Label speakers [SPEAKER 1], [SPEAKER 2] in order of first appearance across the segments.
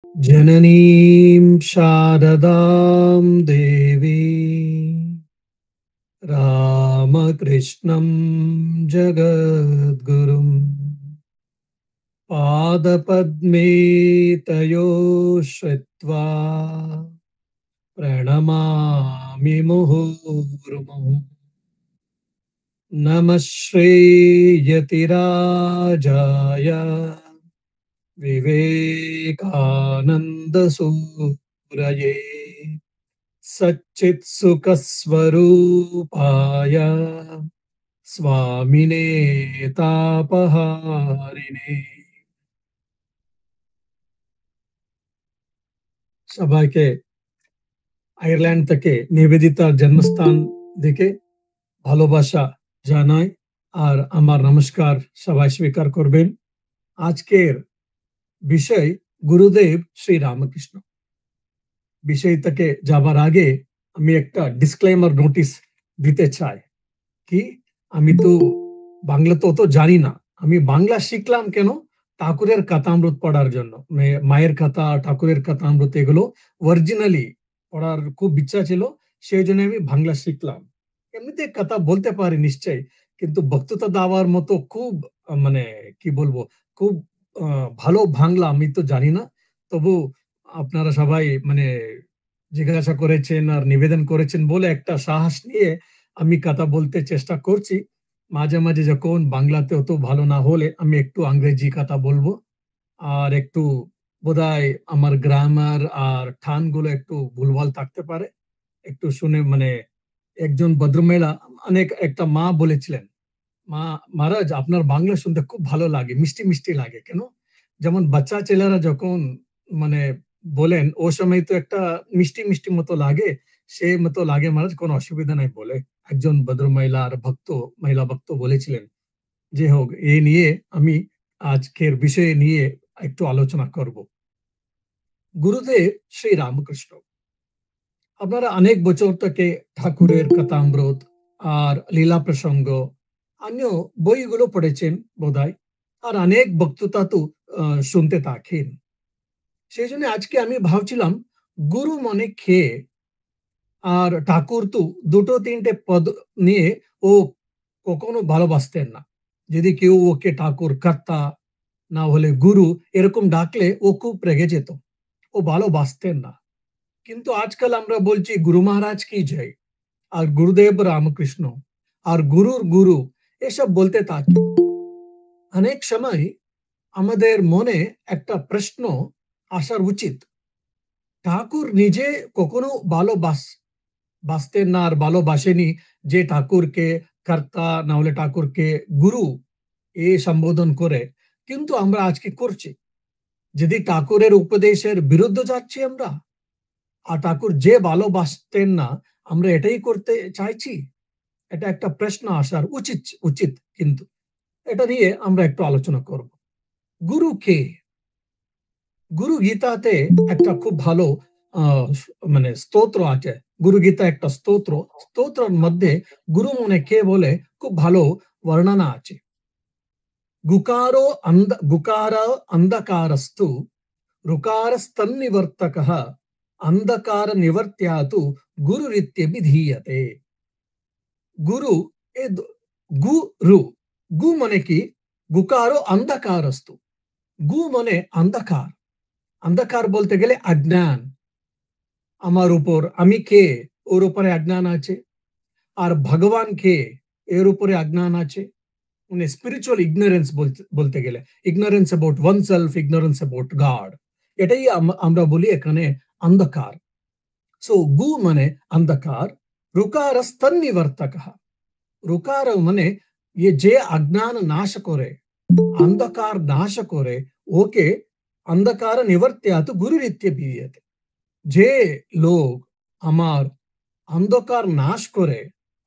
[SPEAKER 1] जननीं शारदां देवीं रामकृष्णं जगद्गुरुं पादपद्मे तयो श्रित्वा प्रणमामि मुहुर्मुहुः। नमः श्रीयतिराजाय विवेकानन्दसूरये सच्चित्सुखस्वरूपाय स्वामिने तापहारिणे। সবাইকে আয়ারল্যান্ড থেকে নিবেদিতার জন্মস্থান থেকে ভালোবাসা জানাই আর আমার নমস্কার সবাই স্বীকার করবেন। আজকের বিষয় গুরুদেব শ্রী রামকৃষ্ণ। বিষয়টাকে যাবার আগে আমি একটা ডিসক্লেমার নোটিস দিতে চাই। কি, আমি তো বাংলা তো অত জানি না। আমি বাংলা শিখলাম কেন? ঠাকুরের কথামৃত পড়ার জন্য। মায়ের কথা, ঠাকুরের কথামৃত এগুলো অরিজিনালি পড়ার খুব ইচ্ছা ছিল। সেই জন্য আমি বাংলা শিখলাম। এমনিতে কথা বলতে পারি নিশ্চয়ই, কিন্তু বক্তৃতা দেওয়ার মতো খুব মানে কি বলবো, খুব ভালো বাংলা আমি তো জানি না। তবু আপনারা সবাই মানে জিজ্ঞাসা করেছেন আর নিবেদন করেছেন বলে একটা সাহস নিয়ে আমি কথা বলতে চেষ্টা করছি। মাঝে মাঝে যখন বাংলাতে অত ভালো না হলে আমি একটু ইংরেজি কথা বলবো। আর একটু বোধহয় আমার গ্রামার আর ঠানগুলো একটু ভুলভাল থাকতে পারে। একটু শুনে মানে একজন ভদ্রমহিলা অনেক একটা মা বলেছিলেন, মা মহারাজ আপনার বাংলা শুনতে খুব ভালো লাগে, মিষ্টি মিষ্টি লাগে কেন? যেমন বাচ্চা ছেলেরা যখন মানে বলেন ও সময় তো একটা মিষ্টি মিষ্টি মতো লাগে, সে মতো লাগে মহারাজ, কোনো অসুবিধা নাই বলে একজন ভদ্র মহিলা আর মহিলা ভক্ত বলেছিলেন। যে হোক, এই নিয়ে আমি আজকের বিষয়ে নিয়ে একটু আলোচনা করব। গুরুদেব শ্রী রামকৃষ্ণ। আপনারা অনেক বছর থেকে ঠাকুরের কথামৃত আর লীলা প্রসঙ্গ অন্য বইগুলো পড়েছেন বোধহয়, আর অনেক বক্তৃতা তো শুনতে থাকেন। সেই জন্য আজকে আমি ভাবছিলাম গুরু মনে খেয়ে আর ঠাকুর তো দুটো তিনটে পদ নিয়ে ও কখনো ভালোবাসতেন না। যদি কেউ ওকে ঠাকুর কর্তা না হলে গুরু এরকম ডাকলে ও খুব রেগে যেত, ও ভালোবাসতেন না। কিন্তু আজকাল আমরা বলছি গুরু মহারাজ কি জয়, আর গুরুদেব রামকৃষ্ণ, আর গুরুর গুরু এসব বলতে থাকি। অনেক সময় আমাদের মনে একটা প্রশ্ন আসার উচিত, ঠাকুর নিজে কখনো বাঁচতেন না আর ভালোবাসেনি যে ঠাকুরকে কর্তা না হলে ঠাকুরকে গুরু এ সম্বোধন করে, কিন্তু আমরা আজকে করছি। যদি ঠাকুরের উপদেশের বিরুদ্ধে যাচ্ছি আমরা, আর ঠাকুর যে ভালোবাসতেন না আমরা এটাই করতে চাইছি, এটা একটা প্রশ্ন আসার উচিত উচিত কিন্তু এটা নিয়ে আমরা একটু আলোচনা করব। গুরু কে? গুরু গীতাতে একটা খুব ভালো মানে স্তোত্র আছে। গুরু গীতা একটা স্তোত্র, স্তোত্রের মধ্যে গুরু মনে কে বলে খুব ভালো বর্ণনা আছে। গুকার अंधकारस्तु ऋकारस्तन्निवर्तकः अंधकार निवर्त्यातु गुरुरित्यभिधीयते। গুরু এ গুরু, গু মানে কি? গুকারো अंधकारस्तु, গু মানে অন্ধকার। অন্ধকার বলতে গেলে অজ্ঞান। আমার উপর আমি কে, ওর উপরে অজ্ঞান আছে। আর ভগবান কে, এর উপরে অজ্ঞান আছে। মানে স্পিরিচুয়াল ইগনোরেন্স বলতে গেলে ignorance about one self, ignorance about god, এটাই আমরা বলি এখানে অন্ধকার। সো গু মানে অন্ধকার, রুকার স্তন্নিবর্তক। রুকার মানে যে অজ্ঞান নাশ করে, অন্ধকার নাশ করে, ওকে अंधकार निवर्त्यात गुरुरित्य बीयते। যে লোক আমার অন্ধকার নাশ করে,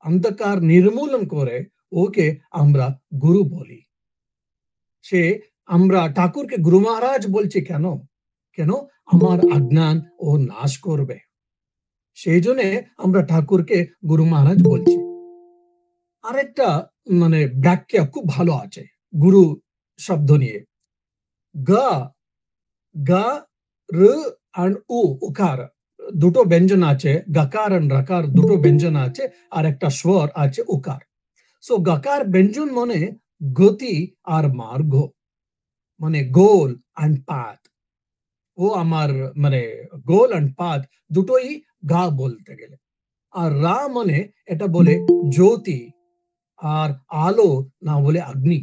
[SPEAKER 1] অন্ধকার নির্মূলন করে, ওকে আমরা গুরু বলি। সে আমরা ঠাকুরকে গুরু মহারাজ বলছি কেন? কেন? আমার অজ্ঞান ও নাশ করবে, সেই জন্য আমরা ঠাকুরকে গুরু মহারাজ বলছি। আরেকটা মানে ব্যাখ্যা খুব ভালো আছে গুরু শব্দ নিয়ে। গা গা র and উ উকার দুটো ব্যঞ্জন আছে, গাকার and রাকার দুটো ব্যঞ্জন আছে, আর একটা স্বর আছে উকার। সো গাকার ব্যঞ্জন মানে গতি আর মার্গ, মানে গোল and path। ও আমার মানে গোল and path দুটোই গা বলতে গেলে। আর রা মানে এটা বলে জ্যোতি আর আলো, না বলে অগ্নি।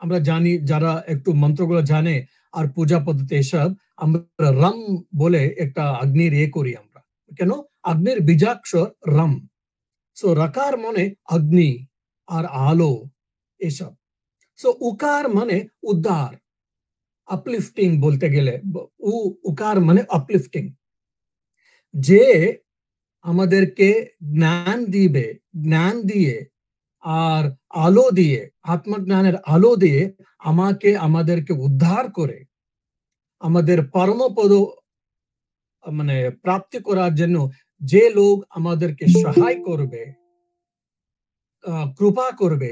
[SPEAKER 1] আমরা জানি যারা একটু মন্ত্রগুলো জানে আর পূজা পদ্ধতি এসব, আমরা রম বলে একটা অগ্নির করি আমরা। কেন? অগ্নির বীজাক্ষর রম। সো রকার মানে অগ্নি আর আলো এসব। সো উকার মানে উদ্ধার, আপলিফটিং বলতে গেলে। উকার মানে আপলিফটিং, যে আমাদেরকে জ্ঞান দিবে, জ্ঞান দিয়ে আর আলো দিয়ে, আত্মজ্ঞানের আলো দিয়ে আমাদেরকে উদ্ধার করে আমাদের পরমপদ মানে প্রাপ্তি করার জন্য যে লোক আমাদেরকে সহায় করবে, কৃপা করবে,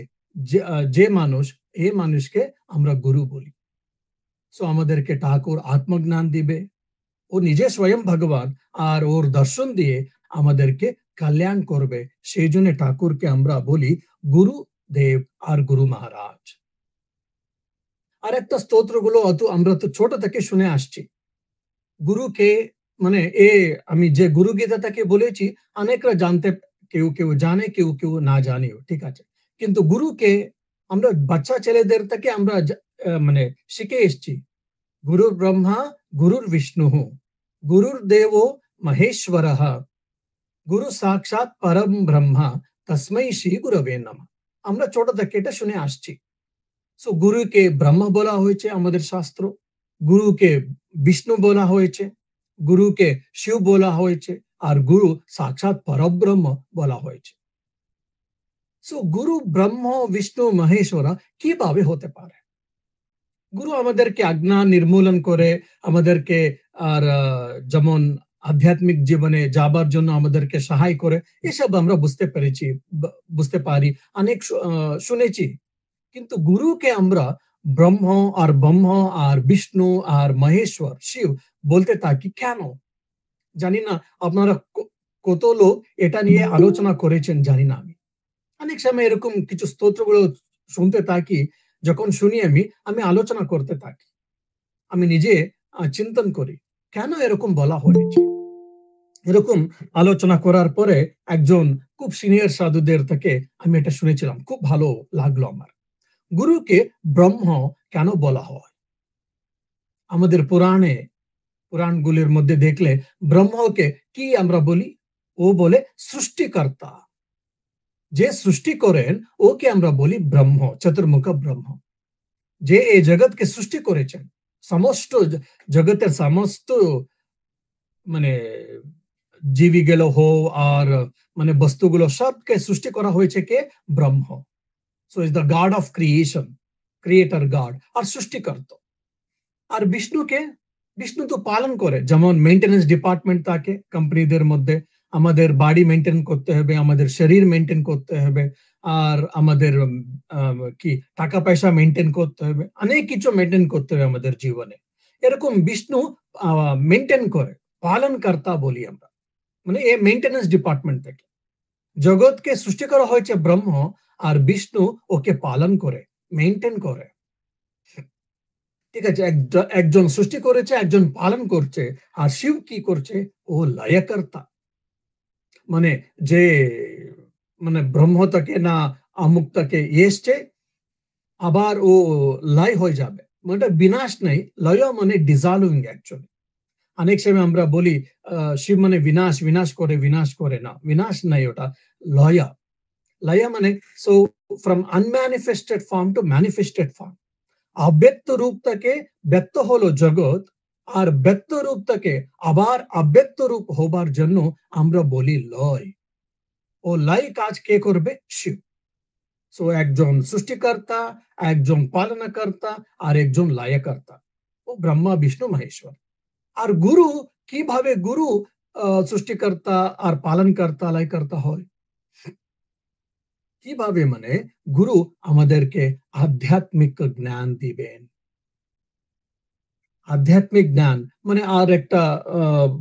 [SPEAKER 1] যে মানুষ, এই মানুষকে আমরা গুরু বলি। সো আমাদেরকে ঠাকুর আত্মজ্ঞান দিবে, ও নিজে স্বয়ং ভগবান, আর ওর দর্শন দিয়ে আমাদেরকে কল্যাণ করবে। সেই জন্য ঠাকুরকে আমরা বলি গুরু দেব আর গুরু মহারাজ। আর একটা স্তোত্রগুলো অত আমরা তো ছোট থেকে শুনে আসছি। গুরুকে মানে আমি যে গুরু গীতাটাকে বলেছি, অনেকরা জানতে, কেউ কেউ জানে, কেউ কেউ না জানেও, ঠিক আছে। কিন্তু গুরুকে আমরা বাচ্চা ছেলেদের থেকে আমরা মানে শিখে এসছি। গুরুর ব্রহ্মা গুরুর বিষ্ণু, গুরুর দেব মহেশ্বর, গুরু সাক্ষাৎ পরম ব্রহ্মা, তস্মৈ শ্রী গুরবে নমঃ। আমরা ছোট থেকে এটা শুনে আসছি। সো গুরুকে ব্রহ্মা বলা হয়েছে আমাদের শাস্ত্র, গুরুকে বিষ্ণু বলা হয়েছে, গুরুকে শিব বলা হয়েছে, আর গুরু সাক্ষাৎ পরব্রহ্ম বলা হয়েছে। সো গুরু ব্রহ্ম বিষ্ণু মহেশ্বর কিভাবে হতে পারে? গুরু আমাদেরকে অজ্ঞান নির্মূলন করে, আমাদেরকে আর যেমন আধ্যাত্মিক জীবনে যাবার জন্য আমাদেরকে সহায় করে, এসব আমরা বুঝতে পেরেছি, বুঝতে পারি, অনেক শুনেছি। কিন্তু গুরুকে আমরা ব্রহ্ম আর বিষ্ণু আর মহেশ্বর শিব বলতে থাকি কেন? জানি না। আপনারা কত লোক এটা নিয়ে আলোচনা করেছেন জানি না। আমি অনেক সময় এরকম কিছু স্তোত্রগুলো শুনতে থাকি, যখন শুনি আমি আলোচনা করতে থাকি, আমি নিজে চিন্তন করি কেন এরকম বলা হয়েছে। এরকম আলোচনা করার পরে একজন খুব সিনিয়র সাধুদের থেকে আমি এটা শুনেছিলাম, খুব ভালো লাগলো আমার। গুরুকে ব্রহ্ম কেন বলা হয়? আমাদের পুরাণগুলির মধ্যে দেখলে ব্রহ্মকে কি আমরা বলি? ও বলে সৃষ্টিকর্তা, যে সৃষ্টি করেন ওকে আমরা বলি ব্রহ্ম, চতুর্মুখ ব্রহ্ম। যে এই জগৎকে সৃষ্টি করেছেন, সমস্ত জগতের সমস্ত মানে জীবীগুলো আর মানে বস্তুগুলো সবকে সৃষ্টি করা হয়েছে কে? Brahma. So is the god of creation, creator god আর সৃষ্টিকর্তা। আর বিষ্ণুকে, বিষ্ণু তো পালন করে, যেমন মেইনটেনেন্স ডিপার্টমেন্ট থাকে কোম্পানিদের মধ্যে, আমাদের বাড়ি মেইনটেইন করতে হবে, আমাদের শরীর মেইনটেইন করতে হবে, আর আমাদের কি টাকা পয়সা মেইনটেইন করতে হবে, অনেক কিছু মেইনটেইন করতে হবে আমাদের জীবনে। এরকম বিষ্ণু মেইনটেইন করে, পালনকর্তা বলি আমরা, মানে এই মেইনটেনেন্স ডিপার্টমেন্ট থেকে। জগৎকে সৃষ্টি করা হয়েছে ব্রহ্ম, আর বিষ্ণু ওকে পালন করে, মেইনটেইন করে। ঠিক আছে, একজন সৃষ্টি করেছে, একজন পালন করছে। আর শিব কি করছে? ও লয়কর্তা, মানে যে মানে ব্রহ্মটাকে না অমুকটাকে এসছে, আবার ও লয় হয়ে যাবে, মানে বিনাশ নেই। লয় মানে ডিজলভিং অ্যাকচুয়ালি। অনেক সময় আমরা বলি শিব মানে বিনাশ, বিনাশ করে না, বিনাশ নাই, ওটা লয়া। লয়া মানে so from unmanifested form to manifested form. অব্যক্ত রূপ থেকে ব্যক্ত হলো জগৎ, আর ব্যক্ত রূপ থেকে আবার অব্যক্ত রূপ হবার জন্য আমরা বলি লয়। ও লয় কাজ কে করবে? শিব। সো একজন সৃষ্টিকর্তা, একজন পালনকর্তা, আর একজন লয়কর্তা, ও ব্রহ্মা বিষ্ণু মহেশ্বর। আর গুরু কিভাবে গুরু সৃষ্টিকর্তা আর পালনকর্তা লয়কর্তা হয়? কিভাবে মানে গুরু আমাদেরকে আধ্যাত্মিক জ্ঞান দিবেন। আধ্যাত্মিক জ্ঞান মানে আর একটা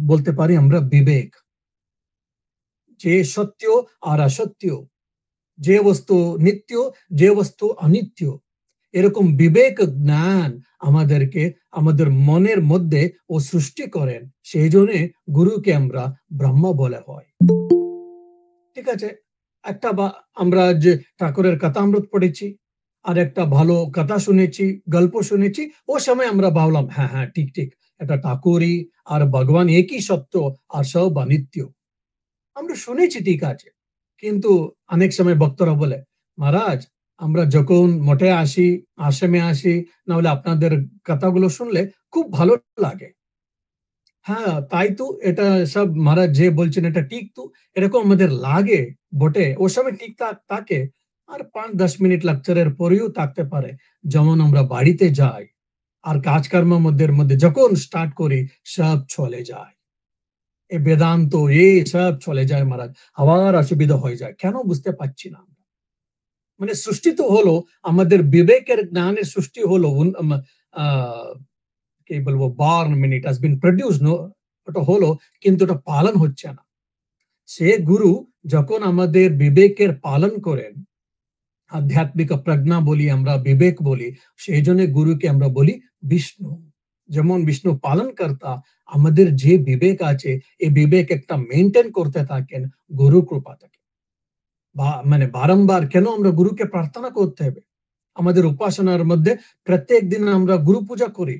[SPEAKER 1] বলতে পারি আমরা বিবেক, যে সত্য আর অসত্য, যে বস্তু নিত্য, যে বস্তু অনিত্য, এরকম বিবেক জ্ঞান আমাদেরকে আমাদের মনের মধ্যে ও সৃষ্টি করেন। সেই জন্য গুরুকে আমরা ব্রহ্ম বলে হয়। ঠিক আছে, একটা আমরা যে ঠাকুরের কথামৃত পড়েছি আর একটা ভালো কথা শুনেছি, গল্প শুনেছি, ও সময় আমরা ভাবলাম হ্যাঁ হ্যাঁ ঠিক ঠিক, এটা ঠাকুরই আর ভগবান একই সত্য আর সব অনিত্য। আমরা শুনেছি ঠিক আছে, কিন্তু অনেক সময় ভক্তরা বলে মহারাজ আমরা যখন মঠে আসি, আশ্রমে আসি, না হলে আপনাদের কথাগুলো শুনলে খুব ভালো লাগে। হ্যাঁ তাই তো, এটা সব মহারাজ যে বলছেন এটা ঠিক তো, এরকম আমাদের লাগে বটে, ও সময় ঠিক থাকে। আর 5-10 মিনিট লেকচারের পরেও থাকতে পারে। যেমন আমরা বাড়িতে যাই আর কাজকর্ম মধ্যে যখন স্টার্ট করি সব চলে যায়, এ বেদান্ত এ সব চলে যায় মহারাজ, আবার অসুবিধা হয়ে যায়, কেন বুঝতে পারছি না। মানে সৃষ্টি তো হলো, আমাদের বিবেকের জ্ঞানের সৃষ্টি হলো, আহ কি বলবো, বর্ন মানে it has been produce, no, ওটা হলো, কিন্তু ওটা পালন হচ্ছে না। সে গুরু যখন আমাদের বিবেকের পালন করেন, আধ্যাত্মিক প্রজ্ঞা বলি আমরা, বিবেক বলি, সেই জন্য গুরুকে আমরা বলি বিষ্ণু। যেমন বিষ্ণু পালন কর্তা, আমাদের যে বিবেক আছে এই বিবেক একটা মেনটেন করতে থাকেন গুরু কৃপা থেকে। মানে বারংবার কেন আমরা গুরুকে প্রার্থনা করতে হবে? আমাদের উপাসনার মধ্যে প্রত্যেক দিন আমরা গুরু পূজা করি,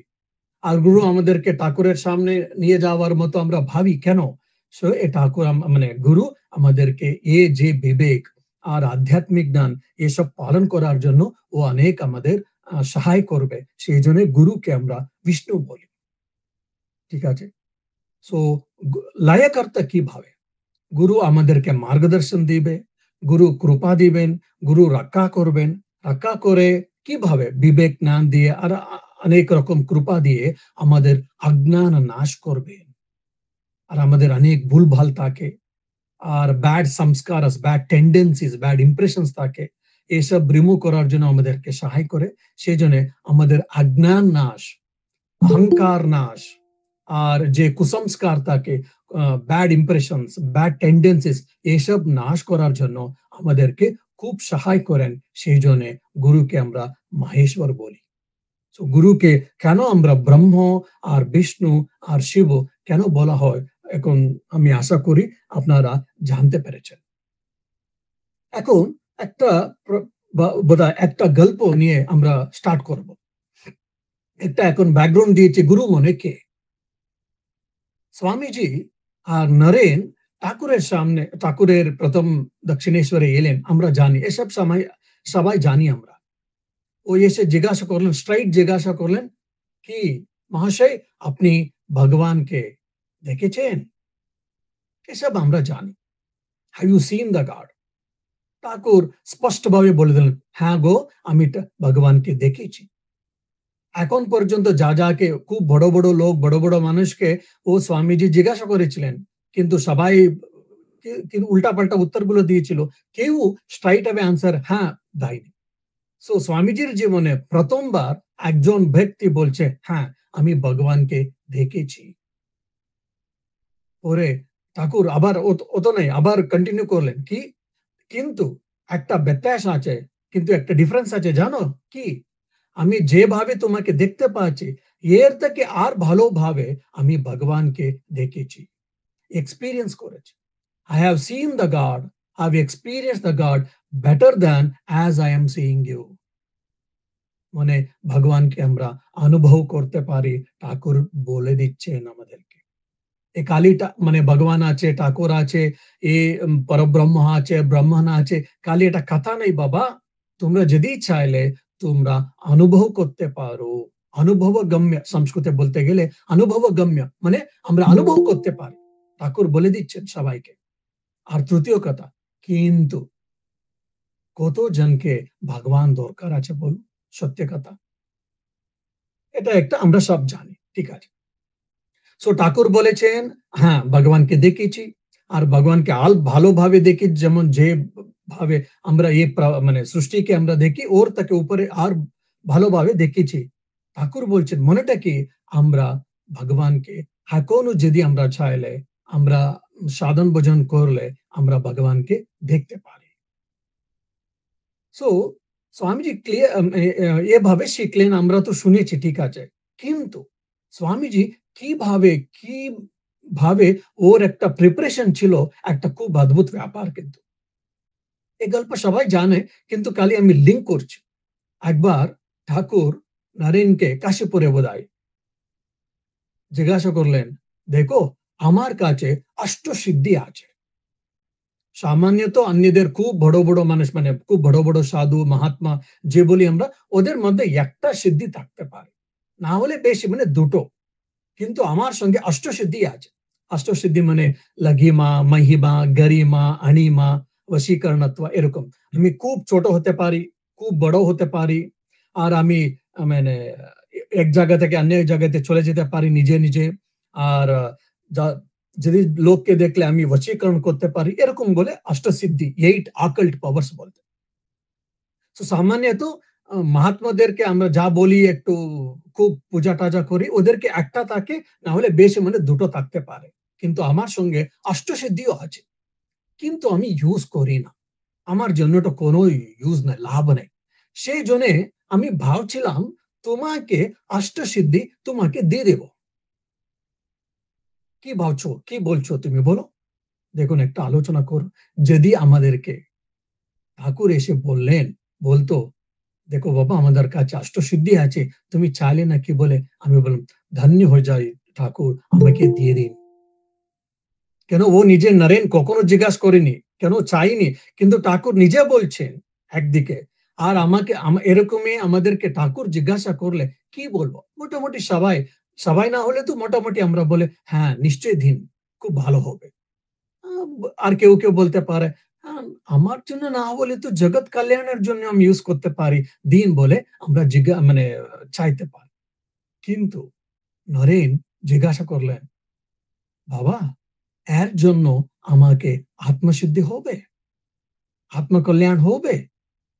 [SPEAKER 1] আর গুরু আমাদেরকে ঠাকুরের সামনে নিয়ে যাওয়ার মতো আমরা ভাবি কেন? সো এ ঠাকুর মানে গুরু আমাদেরকে এ যে বিবেক আর আধ্যাত্মিক জ্ঞান এসব পালন করার জন্য ও অনেক আমাদের সহায় করবে, সেই জন্য গুরুকে আমরা বিষ্ণু বলি। ঠিক আছে, সো লায়কর্তা কিভাবে? গুরু আমাদেরকে মার্গদর্শন দিবে, গুরু কৃপা দিবেন, গুরু রক্ষা করবেন। রক্ষা করে কিভাবে? বিবেক জ্ঞান দিয়ে আর অনেক রকম কৃপা দিয়ে আমাদের অজ্ঞান নাশ করবেন। আর আমাদের অনেক ভুলভাল থাকে আর ব্যাড সংস্কার, ব্যাড টেন্ডেন্সিস, ব্যাড ইমপ্রেশনস থাকে, এসব রিমুভ করার জন্য আমাদেরকে সহায় করে। সেই জন্য আমাদের অজ্ঞান নাশ, অহংকার নাশ, আর যে কুসংস্কার থাকে, ব্যাড ইমপ্রেশনস, ব্যাড টেন্ডেন্সিস, এসব নাশ করার জন্য আমাদেরকে খুব সহায় করেন। সেই জন্য গুরুকে আমরা মাহেশ্বর বলি। তো গুরুকে কেন আমরা ব্রহ্ম আর বিষ্ণু আর শিব কেন বলা হয়, এখন আমি আশা করি আপনারা জানতে পেরেছেন। এখন একটা বোধহয় একটা গল্প নিয়ে আমরা স্টার্ট করব। একটা এখন ব্যাকগ্রাউন্ড দিয়েছে গুরু মনে কে। স্বামীজি আর নরেন ঠাকুরের সামনে, ঠাকুরের প্রথম দক্ষিণেশ্বরে এলেন, আমরা জানি এসব সময়, সবাই জানি আমরা। ও এসে জিজ্ঞাসা করলেন, স্ট্রাইট জিজ্ঞাসা করলেন কি মহাশয় আপনি ভগবানকে দেখেছেন? এসব আমরা জানি, have you seen the god? Thakur স্পষ্টভাবে বলে দিলেন, হ্যাঁ গো আমি ভগবানকে দেখেছি। এখন পর্যন্ত যা যাকে খুব বড় বড় লোক, বড় বড় মানুষকে ও স্বামীজি জিজ্ঞাসা করেছিলেন, কিন্তু সবাই উল্টাপাল্টা উত্তরগুলো দিয়েছিল, কেউ স্ট্রাইট হবে আনসার হ্যাঁ দেয়নি। সো স্বামীজির জীবনে প্রথমবার একজন ব্যক্তি বলছে হ্যাঁ আমি ভগবানকে দেখেছি। পরে ঠাকুর আবার অত নেই, আবার কন্টিনিউ করলেন কি, কিন্তু একটা ব্যত্যাস আছে, কিন্তু একটা ডিফারেন্স আছে জানো কি? আমি যেভাবে তোমাকে দেখতে পাচ্ছি এর থেকে আর ভালোভাবে আমি ভগবানকে দেখেছি, এক্সপিরিয়েন্স করেছি। I have seen the God, I have experienced the God better than as I am seeing you. মানে ভগবানকে আমরা অনুভব করতে পারি, ঠাকুর বলে দিচ্ছেন আমাদেরকে। এ কালীটা মানে ভগবান আছে, ঠাকুর আছে, এ পরব্রহ্ম আছে, ব্রহ্মণ আছে, কালী এটা কথা নেই বাবা। তোমরা যদি চাইলে তোমরা অনুভব করতে পারো। অনুভব গম্য, সংস্কৃতে বলতে গেলে অনুভব গম্য মানে আমরা অনুভব করতে পারি, ঠাকুর বলে দিচ্ছেন সবাইকে। আর তৃতীয় কথা, কিন্তু কতজনকে ভগবান দরকার আছে বলুন, সত্য কথা, এটা একটা আমরা সব জানি। ঠিক আছে, সো ঠাকুর বলেছেন হ্যাঁ ভগবানকে দেখেছি, আর ভগবানকে ভালোভাবে দেখি, যেমন যে ভাবে আমরা এই মানে সৃষ্টিকে আমরা দেখি ওর থেকে উপরে আর ভালোভাবে দেখেছি। ঠাকুর বলছেন মনেটা কি আমরা ভগবানকে এখনো যদি আমরা চাইলে আমরা সাধন ভজন করলে আমরা ভগবানকে দেখতে পারি। সো স্বামীজি ক্লিয়ার এভাবে শিখলেন আমরা তো শুনেছি ঠিক আছে। কিন্তু স্বামীজি কিভাবে কিভাবে ওর একটা প্রিপারেশন ছিল একটা খুব অদ্ভুত ব্যাপার কিন্তু। এই গল্প সবাই জানে কিন্তু খালি আমি লিঙ্ক করছি। একবার ঠাকুর নরেনকে কাশীপুরে বোধহয় জিজ্ঞাসা করলেন, দেখো আমার কাছে অষ্টসিদ্ধি আছে। সামান্যত অন্যদের খুব বড় বড় মানুষ মানে খুব বড় বড় সাধু মহাত্মা যে বলি আমরা ওদের মধ্যে একটা সিদ্ধি থাকতে পারে, না হলে বেশি মানে দুটো। কিন্তু আমার সঙ্গে অষ্টসিদ্ধি আছে। অষ্টসিদ্ধি মানে লঘিমা, মহিমা, গরিমা, অনিমা, বশীকরণত্ব এরকম। আমি খুব ছোট হতে পারি, খুব বড় হতে পারি। আর আমি মানে এক জায়গা থেকে অন্য জায়গাতে চলে যেতে পারি নিজে নিজে। আর যদি লোককে দেখলে আমি বশীকরণ করতে পারি এরকম বলে অষ্টসিদ্ধি, 8 অকাল্ট পাওয়ার্স বলতে। তো সামান্যত মহাত্মাদেরকে আমরা যা বলি একটু খুব পূজা টাজা করি ওদেরকে একটা থাকে, না হলে বেশি মানে দুটো থাকতে পারে। কিন্তু আমার সঙ্গে অষ্টসিদ্ধিও আছে, কিন্তু আমি ইউজ করি না। আমার জন্য তো কোনো ইউজ নাই, লাভ নেই। সেই জন্য আমি ভাবছিলাম তোমাকে অষ্টসিদ্ধি তোমাকে দিয়ে দেব। কি ভাবছো, কি বলছো তুমি বলো? দেখুন একটা আলোচনা করুন। যদি আমাদেরকে ঠাকুর এসে বললেন, বলতো দেখো বাবা আমাদের কাছে অষ্টসিদ্ধি আছে, তুমি চাইলে নাকি বলে আমি বললাম ধন্য হয়ে যাই ঠাকুর আমাকে দিয়ে দিন। কেন ও নিজে নরেন কখনো জিজ্ঞাসা করেনি, কেন চাইনি, কিন্তু ঠাকুর নিজে বলছেন একদিকে। আর আমাকে এরকমই আমাদেরকে ঠাকুর জিজ্ঞাসা করলে কি বলবো? মোটামুটি সবাই সবাই না হলে তো মোটামুটি আমরা বলে হ্যাঁ নিশ্চয়ই দিন, খুব ভালো হবে। আর কেউ কেউ বলতে পারে "আম, আমার জন্য না বলে তো জগৎ কল্যাণের জন্য আমি ইউজ করতে পারি, দিন বলে আমরা মানে চাইতে পারি। কিন্তু নরেন জিজ্ঞাসা করলেন, বাবা এর জন্য আমাকে আত্মসিদ্ধি হবে, আত্মকল্যাণ হবে,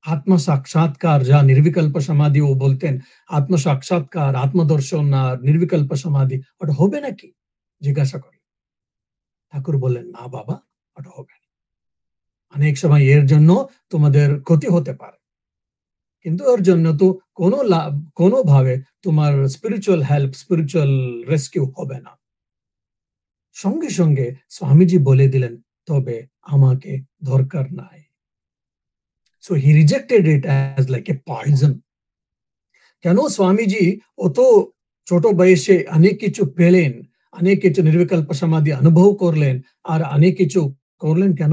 [SPEAKER 1] আত্ম সাক্ষাৎকার যা নির্বিকল্প সমাধি ও বলতেন, আত্ম সাক্ষাৎকার আত্মদর্শন আর নির্বিকল্প সমাধি ওটা হবে নাকি? জিজ্ঞাসা করলেন। ঠাকুর বললেন না বাবা, ওটা হবে না। অনেক সময় এর জন্য তোমাদের ক্ষতি হতে পারে, কিন্তু ওর জন্য তো কোনো লাভ, কোনোভাবে তোমার স্পিরিচুয়াল হেল্প, স্পিরিচুয়াল রেস্কিউ হবে না। সঙ্গে সঙ্গে স্বামীজি বলে দিলেন তবে আমাকে দরকার নাই। So he rejected it as like a poison. কেন স্বামীজি অত ছোট বয়সে অনেক কিছু পেলেন, অনেক কিছু নির্বিকল্প সমাধি অনুভব করলেন, আর অনেক কিছু করলেন কেন?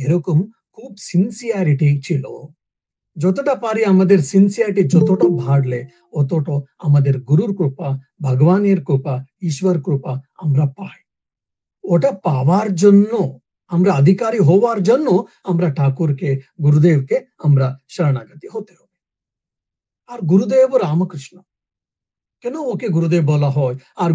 [SPEAKER 1] এরকম খুব সিনসিয়ারিটি ছিল। যতটা পারি আমাদের সিনসিয়ারিটি যতটা বাড়লে অতটা আমাদের গুরুর কৃপা, ভগবানের কৃপা, ঈশ্বর কৃপা আমরা পাই। ওটা পাওয়ার জন্য, আমরা অধিকারী হওয়ার জন্য আমরা ঠাকুরকে, গুরুদেবকে আমরা শরণাগতি হতে হবে। আর গুরুদেব রামকৃষ্ণ, কেন ওকে গুরুদেব বলা হয়? আর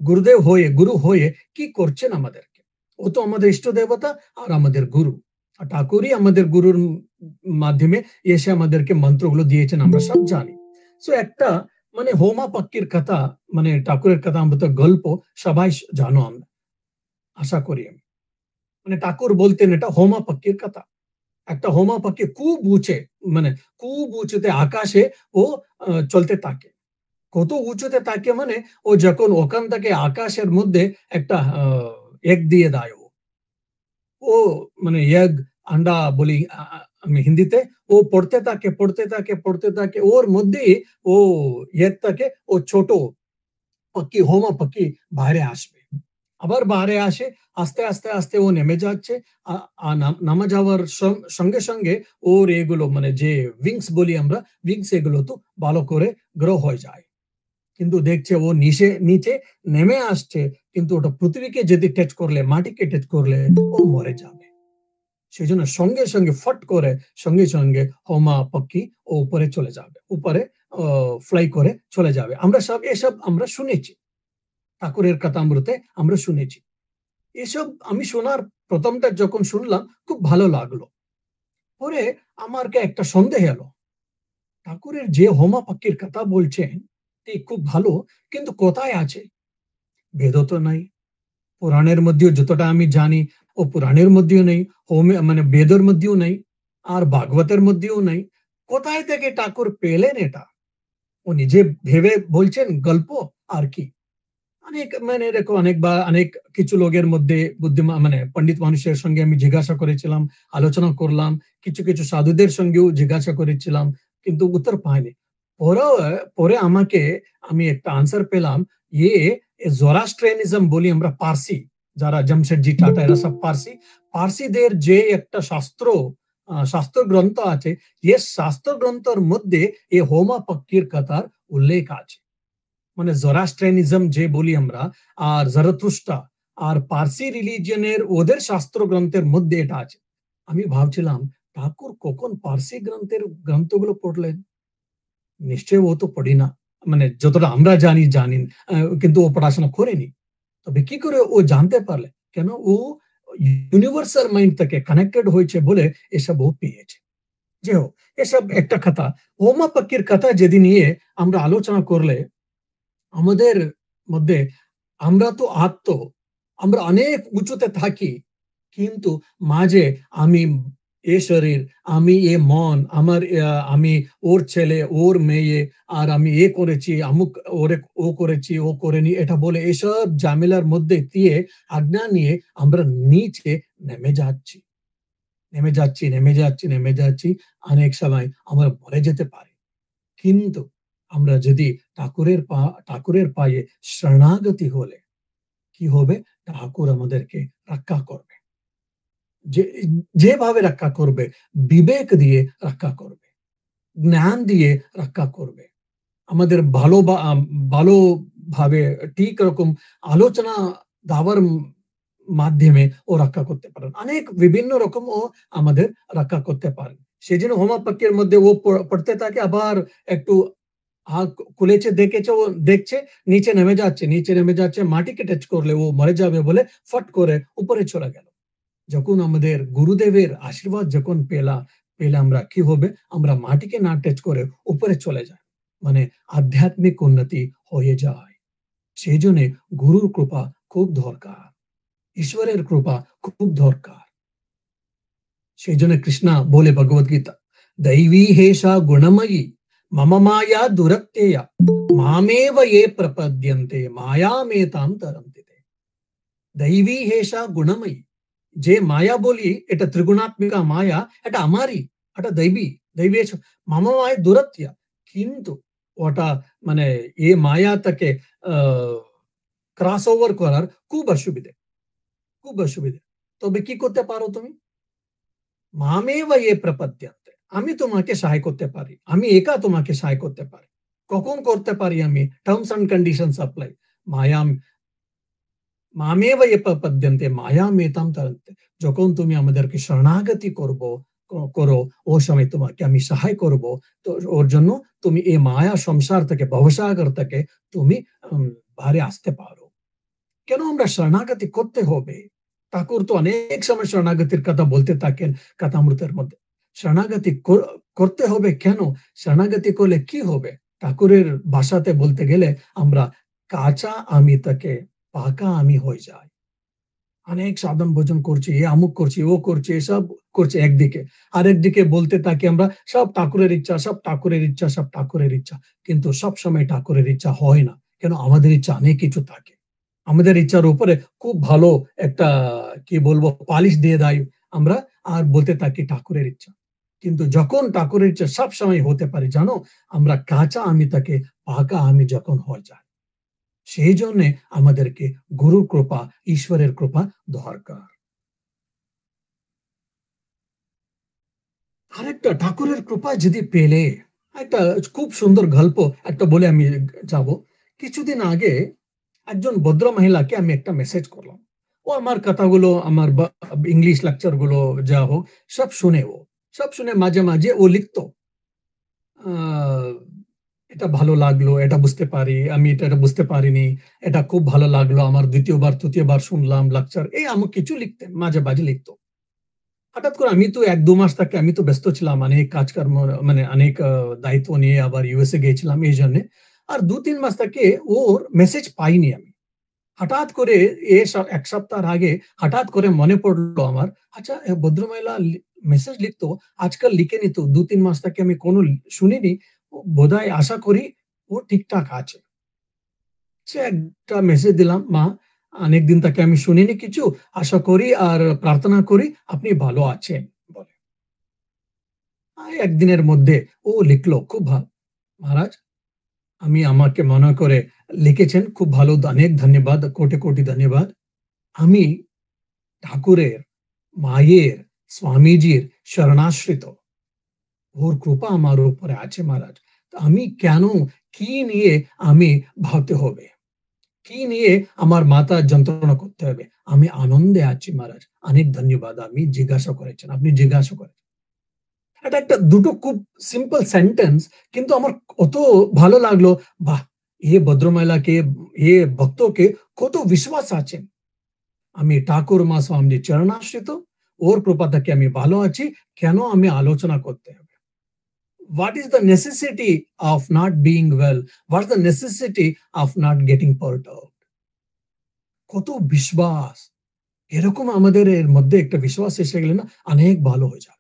[SPEAKER 1] গুরুদেব হয়ে, গুরু হয়ে কি করছেন আমাদেরকে? ও তো আমাদের ইষ্ট দেবতা আর আমাদের গুরু। আর ঠাকুরই আমাদের গুরুর মাধ্যমে এসে আমাদেরকে মন্ত্রগুলো দিয়েছেন আমরা সব জানি। সো একটা মানে হোমা পাক্কির কথা, মানে ঠাকুরের কথা আমরা তো গল্প সবাই জানো আমরা, আশা করি আমি। মানে ঠাকুর বলতেন এটা হোমা পাক্কির কথা। একটা হোমা পাখি খুব উঁচে, মানে খুব উঁচুতে আকাশে ও চলতে থাকে। কত উঁচুতে থাকে মানে ও যখন ওখান থেকে আকাশের মধ্যে একটা এগ দিয়ে দেয় ও। ও মানে এগ, আন্ডা বলি আমি হিন্দিতে। ও পড়তে থাকে, পড়তে থাকে, পড়তে থাকে। ওর মধ্যেই ও এগ থেকে ও ছোট পাখি, হোমা পাখি বাইরে আসবে। আবার বাইরে আসে, আস্তে, আস্তে, আস্তে ও নেমে যাচ্ছে। আ আ নামা যাওয়ার সঙ্গে, সঙ্গে ওর এগুলো মানে যে উইংস বলি আমরা, উইংস এগুলো তো ভালো করে গ্রো হয়ে যায়। কিন্তু দেখছে ও নিচে নেমে আসছে, কিন্তু ওটা পৃথিবীকে যদি টাচ করলে, মাটিকে টাচ করলে ও মরে যাবে। সেজন্য সঙ্গে সঙ্গে ফট করে সঙ্গে সঙ্গে হোমা পাখি ও উপরে চলে যাবে, উপরে ফ্লাই করে চলে যাবে। আমরা সব এসব আমরা শুনেছি, ঠাকুরের কথামৃতে আমরা শুনেছি। এসব আমি শোনার প্রথমটা যখন শুনলাম খুব ভালো লাগলো। পরে আমারকে একটা সন্দেহ এলো, ঠাকুরের যে হোমা পাখির কথা বলছেন খুব ভালো, কিন্তু কোথায় আছে? বেদ তো নাই, পুরাণের মধ্যেও যতটা আমি জানি ও পুরাণের মধ্যেও নেই, হোমে মানে বেদের মধ্যেও নেই, আর ভাগবতের মধ্যেও নেই। কোথায় থেকে ঠাকুর পেলেন এটা? ও নিজে ভেবে বলছেন গল্প আর কি? অনেক মানে এরকম অনেকবার অনেক কিছু লোকের মধ্যে বুদ্ধিমান মানে পণ্ডিত মানুষের সঙ্গে আমি জিজ্ঞাসা করেছিলাম, আলোচনা করলাম, কিছু কিছু সাধুদের সঙ্গেও জিজ্ঞাসা করেছিলাম, কিন্তু উত্তর পাইনি। পরেও পরে আমাকে আমি একটা আনসার পেলাম, ইয়ে জোরাস্ট্রিয়ানিজম বলি আমরা পারসি, যারা জামশেদজি টাটা এরা সব পারসি, পারসিদের যে একটা শাস্ত্র গ্রন্থ আছে, এ শাস্ত্র গ্রন্থের মধ্যে এই হোমা পাক্কির কথার উল্লেখ আছে। মানে জোরাস্ট্রিয়ানিজম যে বলি আমরা, আর জারাথুস্ট্রা আর পারসি রিলিজিয়নের ওদের শাস্ত্র গ্রন্থের মধ্যে এটা আছে। আমি ভাবছিলাম ঠাকুর কখন পারসি গ্রন্থগুলো পড়লেন? নিশ্চয়ই ও তো পড়ি না, মানে যতটা আমরা জানি কিন্তু ও পড়াশোনা করেনি। তবে কি করে ও জানতে পারলে? কেন ও ইউনিভার্সাল মাইন্ড থেকে কানেক্টেড হয়েছে বলে এসব ও পেয়েছে। যে হোক, এসব একটা কথা। হোমা পাক্কির কথা যেদিন নিয়ে আমরা আলোচনা করলে আমাদের মধ্যে, আমরা তো আমরা অনেক উঁচুতে থাকি, কিন্তু মাঝে আমি এ শরীর, আমি এ মন, আমি ওর ছেলে, ওর মেয়ে, আর আমি এ করেছি, আমুক ও করেছি, ও করেনি, এটা বলে এসব ঝামেলার মধ্যে দিয়ে আজ্ঞা নিয়ে আমরা নিচে নেমে যাচ্ছি, নেমে যাচ্ছি, নেমে যাচ্ছি, নেমে যাচ্ছি। অনেক সময় আমরা মরে যেতে পারি। কিন্তু আমরা যদি ঠাকুরের পায়ে শরণাগতি হলে কি হবে? ঠাকুর আমাদেরকে রক্ষা করবে। যে যেভাবে রক্ষা করবে, বিবেক দিয়ে রক্ষা করবে, জ্ঞান দিয়ে রক্ষা করবে। আমাদের ভালোভাবে ঠিক রকম আলোচনা দেওয়ার মাধ্যমে ও রক্ষা করতে পারেন। অনেক বিভিন্ন রকম ও আমাদের রক্ষা করতে পারেন। সেজন্য হোমিওপ্যাথির মধ্যে ও পড়তে থাকে, আবার একটু হাত খুলেছে, দেখেছে, ও দেখছে নিচে নেমে যাচ্ছে, নিচে নেমে যাচ্ছে, মাটিকে টাচ করলে ও মরে যাবে বলে ফট করে উপরে চলে গেল। যখন আমাদের গুরুদেবের আশীর্বাদ যখন পেলে আমরা কি হবে? আমরা মাটিকে না টাচ করে উপরে চলে যাই, মানে আধ্যাত্মিক উন্নতি হয়ে যায়। সেই জন্য গুরুর কৃপা খুব দরকার, ঈশ্বরের কৃপা খুব দরকার। সেই জন্য কৃষ্ণ বলে ভগবত গীতা, দৈবী হেষা গুণময়ী মম মায়া দুরত্যয়া মামেব ये প্রপদ্যন্তে মায়ামেতাম তরন্তি। দৈবী হেষা গুণময়ী, যে মায়া বলি এটা ত্রিগুণাত্মিকা মায়া, এটা আমারই, এটা দৈবী মম মায়া দুরত্যা। কিন্তু ওটা মানে এ মায়াটাকে ক্রস ওভার করার খুব অসুবিধে, খুব অসুবিধে। তবে কি করতে পারো তুমি? মামেব এ প্রপদ্যন্তে, আমি তোমাকে সহায় করতে পারি, আমি একা তোমাকে সহায় করতে পারি। কখন করতে পারি আমি? Terms and condition apply. মায়া মামেব এ প্রপদ্যন্তে মায়ামেতাম তরন্তে। যখন তুমি আমাদেরকে শরণাগতি করো, ও সময় তোমাকে আমি সহায় করব। তো ওর জন্য তুমি এই মায়া সংসার থেকে, ভবসাগর থেকে তুমি বাইরে আসতে পারো। কেন আমরা শরণাগতি করতে হবে? ঠাকুর তো অনেক সময় শরণাগতির কথা বলতে থাকেন কথামৃতের মধ্যে। শরণাগতি করতে হবে কেন? শরণাগতি করলে কি হবে? ঠাকুরের ভাষাতে বলতে গেলে আমরা কাঁচা আমি থেকে পাকা আমি হয়ে যাই। অনেক সাধন ভোজন করছি, এ আমুক করছি, ও করছি, এসব করছি একদিকে। আরেকদিকে বলতে থাকি আমরা সব ঠাকুরের ইচ্ছা, সব ঠাকুরের ইচ্ছা, সব ঠাকুরের ইচ্ছা। কিন্তু সবসময় ঠাকুরের ইচ্ছা হয় না। কেন? আমাদের ইচ্ছা অনেক কিছু থাকে। আমাদের ইচ্ছার উপরে খুব ভালো একটা কি বলবো পালিশ দিয়ে দেয় আমরা, আর বলতে থাকি ঠাকুরের ইচ্ছা। কিন্তু যখন ঠাকুরের ইচ্ছা সবসময় হতে পারে জানো, আমরা কাঁচা আমি তাকে পাকা আমি যখন হয়ে যায়। সেই জন্য আমাদেরকে গুরুর কৃপা, ঈশ্বরের কৃপা দরকার। আরেকটা ঠাকুরের কৃপা যদি পেলে, একটা খুব সুন্দর গল্প একটা বলে আমি যাব। কিছুদিন আগে একজন ভদ্র মহিলাকে আমি একটা মেসেজ করলাম। ও আমার কথাগুলো, আমার ইংলিশ লেকচার গুলো যা হোক সব শুনে, সব শুনে মাঝে মাঝে ও লিখতো, এটা ভালো লাগলো, এটা বুঝতে পারি, আমি এটা বুঝতে পারিনি, এটা খুব ভালো লাগলো আমার, দ্বিতীয়বার তৃতীয়বার শুনলাম লেকচার, এই আমার কিছু লিখতেন, মাঝে মাঝে লিখতো। হঠাৎ করে আমি তো ১-২ মাস থাকে আমি তো ব্যস্ত ছিলাম। অনেক কাজকর্ম মানে অনেক দায়িত্ব নিয়ে আবার ইউএসএ গিয়েছিলাম এইজন্যে। আর ২-৩ মাস থেকে ওর মেসেজ পাইনি আমি। হঠাৎ করে ১ সপ্তাহ আগে হঠাৎ করে মনে পড়লো আমার, আচ্ছা এ ভদ্রমহিলা মেসেজ লিখতো, আজকাল লিখেনি তো ২-৩ মাস থেকে আমি কোনো শুনিনি। ও বোধহয় আশা করি ও ঠিকঠাক আছে। সে একটা মেসেজ দিলাম, "মা, অনেকদিন থেকে আমি শুনিনি কিছু। আশা করি আর প্রার্থনা করি আপনি ভালো আছেন" বলে। ১ দিনের মধ্যে ও লিখলো, "খুব মহারাজ আমাকে মনে করে লিখেছেন। খুব ভালো অনেক ধন্যবাদ। কোটি, কোটি ধন্যবাদ। আমি ঠাকুরের, মায়ের, স্বামীজির শরণাশ্রিত। ওর কৃপা আমার উপরে আছে মহারাজ। তো আমি কেন, কি নিয়ে আমি ভাবতে হবে? কি নিয়ে আমার মাথা যন্ত্রণা করতে হবে? আমি আনন্দে আছি মহারাজ। অনেক ধন্যবাদ।" আমি জিজ্ঞাসা করেছেন। আপনি জিজ্ঞাসা করেন। এটা একটা দুটো খুব সিম্পল সেন্টেন্স কিন্তু আমার কত ভালো লাগলো। বাহ! এ ভদ্রমহিলাকে, এ ভক্তকে কত বিশ্বাস আছে। আমি ঠাকুর মা স্বামীজির চরণাশ্রিত। ওর কৃপা থেকে আমি ভালো আছি। কেন আমি আলোচনা করতে হবে? What is the necessity of not being well? What's the necessity of not getting perturbed? কত বিশ্বাস! এরকম আমাদের এর মধ্যে একটা বিশ্বাস এসে গেলে না অনেক ভালো হয়ে যাবে।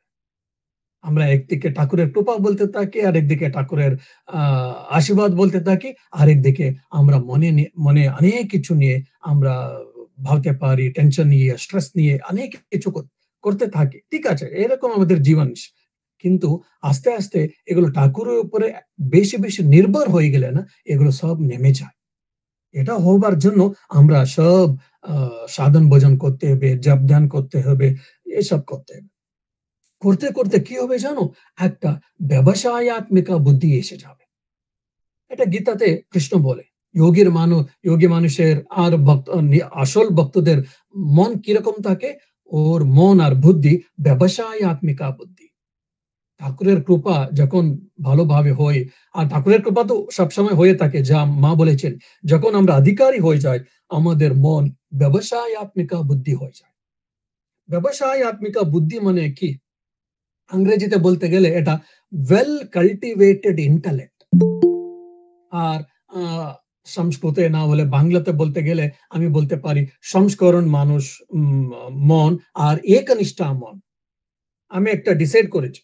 [SPEAKER 1] আমরা একদিকে ঠাকুরের কৃপা বলতে থাকি, আরেকদিকে ঠাকুরের আ আশীর্বাদ বলতে থাকি, আরেকদিকে আমরা মনে অনেক কিছু নিয়ে আমরা ভাবতে পারি, টেনশন নিয়ে, স্ট্রেস নিয়ে অনেক কিছু করতে থাকি। ঠিক আছে, এরকম আমাদের জীবন। কিন্তু আস্তে, আস্তে এগুলো ঠাকুরের উপরে বেশি নির্ভর হয়ে গেলে না, এগুলো সব নেমে যায়। এটা হবার জন্য আমরা সব আ সাধন ভজন করতে হবে, জপ ধ্যান করতে হবে, এসব করতে হবে। করতে কি হবে জানো? একটা ব্যবসায়াত্মিকা বুদ্ধি এসে যাবে। এটা গীতাতে কৃষ্ণ বলে। যোগী মানুষের আর আসল ভক্তদের মন কিরকম থাকে? ওর মন আর বুদ্ধি ব্যবসায়াত্মিকা বুদ্ধি। ঠাকুরের কৃপা যখন ভালোভাবে হয়, আর ঠাকুরের কৃপা তো সবসময় হয়ে থাকে যা মা বলেছেন। যখন আমরা অধিকারী হয়ে যাই, আমাদের মন ব্যবসায়াত্মিকা বুদ্ধি হয়ে যায়। ব্যবসায়াত্মিকা বুদ্ধি মানে কি? ইংরেজিতে বলতে গেলে এটা ওয়েল কাল্টিভেটেড ইন্টেলেক্ট। আর আ সংস্কৃতে না বলে বাংলাতে বলতে গেলে আমি বলতে পারি সংস্করণ মানুষ মন আর একনিষ্ঠা মন। আমি একটা ডিসাইড করেছি।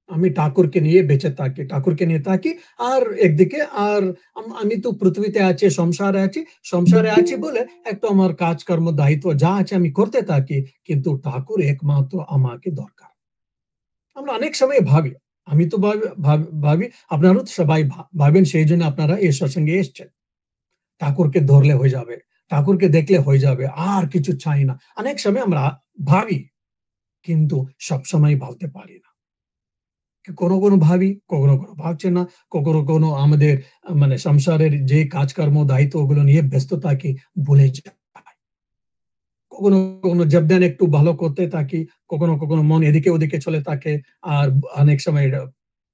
[SPEAKER 1] আমি ঠাকুরকে নিয়ে বেঁচে থাকি। ঠাকুরকে নিয়ে থাকি আর একদিকে আর আমি তো পৃথিবীতে আছি, সংসারে আছি। সংসারে আছি বলে একটা আমার কাজকর্ম দায়িত্ব যা আছে আমি করতে থাকি। কিন্তু ঠাকুর একমাত্র আমাকে দরকার। আমরা অনেক সময় ভাবি। আমি তো ভাবি আপনারাও তো সবাই ভাবেন সেইজন্য আপনারা এই সৎসঙ্গে এসছেন। ঠাকুরকে ধরলে হয়ে যাবে। ঠাকুরকে দেখলে হয়ে যাবে। আর কিছু চাই না। অনেক সময় আমরা ভাবি কিন্তু সবসময় ভাবতে পারি না। কোনো ভাবি, কখনো ভাবছে না। কখনো আমাদের মানে সংসারের যে কাজকর্ম, দায়িত্ব ওগুলো নিয়ে ব্যস্ত থাকি, ভুলে যাই। কখনো জবদান একটু ভালো করতে থাকি। কখনো মন এদিকে ওদিকে চলে থাকে। আর অনেক সময়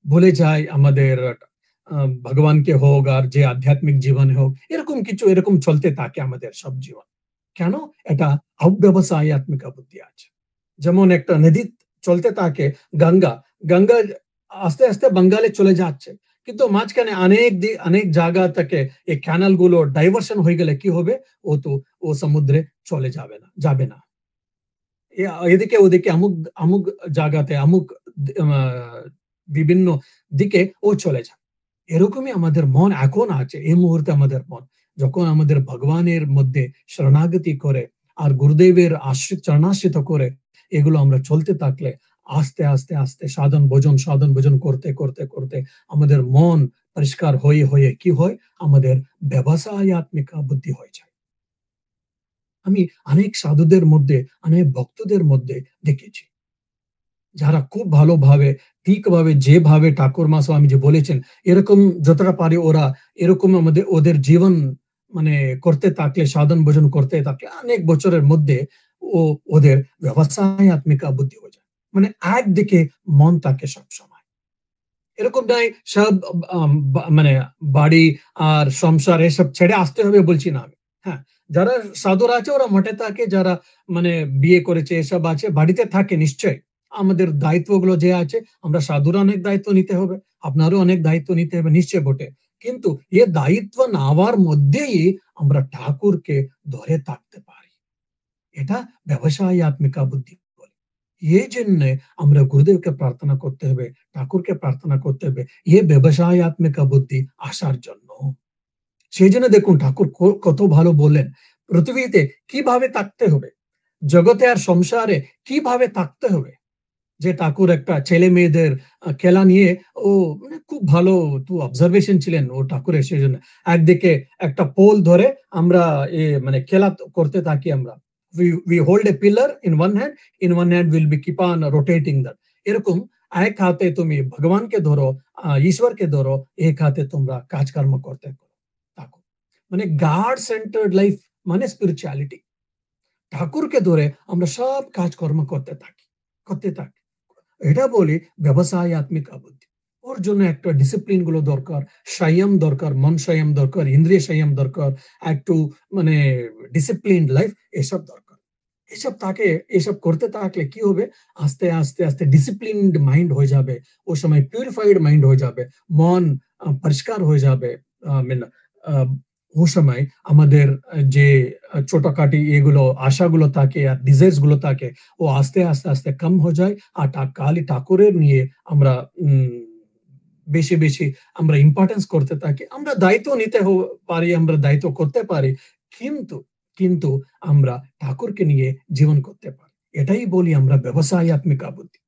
[SPEAKER 1] ভুলে যাই আমাদের আ ভগবানকে হোক আর যে আধ্যাত্মিক জীবনে হোক, এরকম কিছু এরকম চলতে থাকে আমাদের সব জীবন। কেন? এটা অব্যবসায়াত্মিক বুদ্ধি আছে। যেমন একটা নদী চলতে থাকে গঙ্গা। গঙ্গা আস্তে বাঙ্গালে চলে যাচ্ছে। কিন্তু মাঝখানে অনেক জায়গা থেকে এই ক্যানাল গুলো ডাইভারশন হয়ে গেলে কি হবে? ও সমুদ্রে চলে যাবে না। এ এদিকে ওদিকে আমুক জায়গাতে আ বিভিন্ন দিকে ও চলে যায়। এরকমই আমাদের মন এখন আছে। এই মুহূর্তে আমাদের মন। যখন আমাদের ভগবানের মধ্যে শরণাগতি করে আর গুরুদেবের চরণাশ্রিত করে এগুলো আমরা চলতে থাকলে আস্তে সাধন ভোজন করতে আমাদের মন পরিষ্কার হয়ে কি হয়? আমাদের ব্যবসায়াত্মিকা বুদ্ধি হয়ে যায়। আমি অনেক সাধুদের মধ্যে, অনেক ভক্তদের মধ্যে দেখেছি। যারা খুব ভালোভাবে ঠিকভাবে যেভাবে ঠাকুরমা স্বামীজি বলেছেন, এরকম যতটা পারে ওরা এরকম ওদের জীবন মানে করতে থাকলে, সাধন ভোজন করতে থাকলে অনেক বছরের মধ্যে ও ওদের ব্যবসায়াত্মিকা বুদ্ধি হয়ে যায়। মানে একদিকে মন থাকে সবসময়। এরকম নয় সব মানে বাড়ি আর সংসার এসব ছেড়ে আসতে হবে বলছি না আমি। হ্যাঁ, যারা সাধুরা আছে ওরা মঠে থাকে, যারা মানে বিয়ে করেছে এসব আছে বাড়িতে থাকে নিশ্চয়ই। আমাদের দায়িত্বগুলো যে আছে, আমরা সাধুরা অনেক দায়িত্ব নিতে হবে, আপনারও অনেক দায়িত্ব নিতে হবে, নিশ্চয় বটে। কিন্তু এ দায়িত্ব নেওয়ার মধ্যেই আমরা ঠাকুরকে ধরে থাকতে পারি। এটা ব্যবসায়াত্মিকা বুদ্ধি বলে। এইজন্যে আমরা গুরুদেবকে প্রার্থনা করতে হবে, ঠাকুরকে প্রার্থনা করতে হবে, এ ব্যবসায়াত্মিকা বুদ্ধি আসার জন্য। সেইজন্য দেখুন ঠাকুর কত ভালো বললেন, পৃথিবীতে কিভাবে থাকতে হবে, জগতে আর সংসারে কিভাবে থাকতে হবে। যে ঠাকুর একটা ছেলে-মেয়েদের খেলা নিয়ে ও মানে খুব ভালো অবজারভেশন ছিলেন ও ঠাকুরের সেজন্য। একদিকে একটা পোল ধরে আমরা মানে খেলা করতে থাকি আমরা। we hold a pillar in one hand we'll be keep on rotating that. এরকম এক হাতে তুমি ভগবানকে ধরো, ঈশ্বরকে ধরো, এক হাতে তোমরা কাজকর্ম করতে থাকো। মানে গড সেন্টার্ড লাইফ মানে স্পিরিচুয়ালিটি। ঠাকুরকে ধরে আমরা সব কাজকর্ম করতে থাকি। এটা বলি ব্যবসায়াত্মিক বুদ্ধি। ওর জন্য একটা ডিসিপ্লিন গুলো দরকার, সংযম দরকার, মন সংযম দরকার, ইন্দ্রিয় সংযম দরকার, একটু মানে ডিসিপ্লিনড লাইফ এসব দরকার। এসব করতে থাকলে কি হবে, আস্তে আস্তে আস্তে ডিসিপ্লিনড মাইন্ড হয়ে যাবে, ও সময় পিউরিফাইড মাইন্ড হয়ে যাবে, মন পরিষ্কার হয়ে যাবে। ও সময় আমাদের যে ছোটখাটি এগুলো আশাগুলো থাকে আর ডিজায়ার্স গুলো থাকে, ও আস্তে আস্তে আস্তে কম হয়ে যায়। আর খালি ঠাকুরের নিয়ে আমরা বেশি বেশি আমরা ইম্পর্টেন্স করতে থাকি। আমরা দায়িত্ব নিতে পারি, আমরা দায়িত্ব করতে পারি, কিন্তু কিন্তু আমরা ঠাকুরকে নিয়ে জীবন করতে পারি। এটাই বলি আমরা ব্যবসায়াত্মিক বুদ্ধি।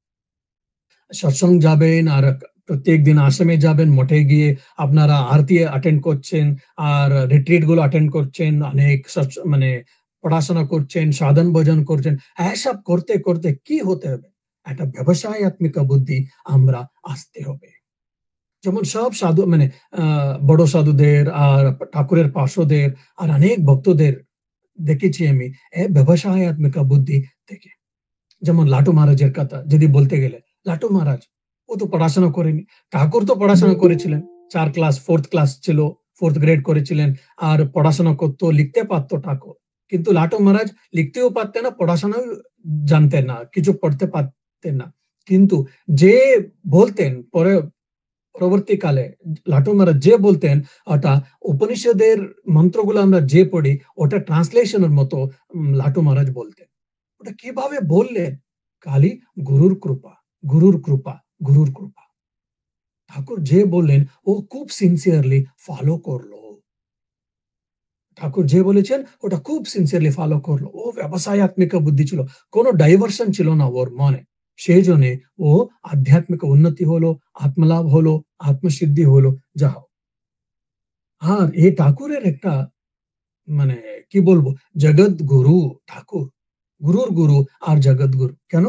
[SPEAKER 1] সৎসঙ্গ যাবেন আর প্রত্যেক দিন আশ্রমে যাবেন, মঠে গিয়ে আপনারা আরতি অ্যাটেন্ড করছেন আর রিট্রিট গুলো অ্যাটেন্ড করছেন, অনেক মানে পড়াশোনা করছেন, সাধন ভজন করছেন। এসব করতে করতে কি হতে হবে, একটা ব্যবসায়াত্মিক বুদ্ধি আমরা আসতে হবে। যেমন সব সাধু মানে বড় সাধুদের আর ঠাকুরের পার্শ্বদের আর অনেক ভক্তদের দেখেছি আমি ব্যবসায়াত্মিক বুদ্ধি থেকে। যেমন লাটু মহারাজের কথা যদি বলতে গেলে, লাটু মহারাজ ও তো পড়াশোনা করেনি। ঠাকুর তো পড়াশোনা করেছিলেন, 4 ক্লাস 4th ক্লাস ছিল, 4th গ্রেড করেছিলেন আর পড়াশোনা করতো, লিখতে পারতো ঠাকুর। কিন্তু লাটু মহারাজ লিখতেও পারতেন না, পড়াশোনাও জানতেন না, কিছু পড়তে পারতেন না। কিন্তু যে বলতেন পরবর্তীকালে লাটু মহারাজ যে বলতেন, ওটা উপনিষদের মন্ত্রগুলো আমরা যে পড়ি ওটা ট্রান্সলেশনের মতো লাটু মহারাজ বলতেন। ওটা কিভাবে বললেন, খালি গুরুর কৃপা, গুরুর কৃপা, গুরুর কৃপা। ঠাকুর যে বললেন ও খুব সিনসিয়ারলি ফলো করলো। ঠাকুর যে বলেছেন ওটা খুব সিনসিয়ারলি ফলো করলো। ও ব্যবসায়াত্মিক বুদ্ধি ছিল, কোনো ডাইভার্সন ছিল না ওর মনে। সেই জন্য ও আধ্যাত্মিক উন্নতি হলো, আত্মলাভ হলো, আত্মসিদ্ধি হলো, যা হোক। আর এই ঠাকুরের একটা মানে কি বলবো, জগৎ গুরু ঠাকুর, গুরুর গুরু আর জগৎ গুরু। কেন?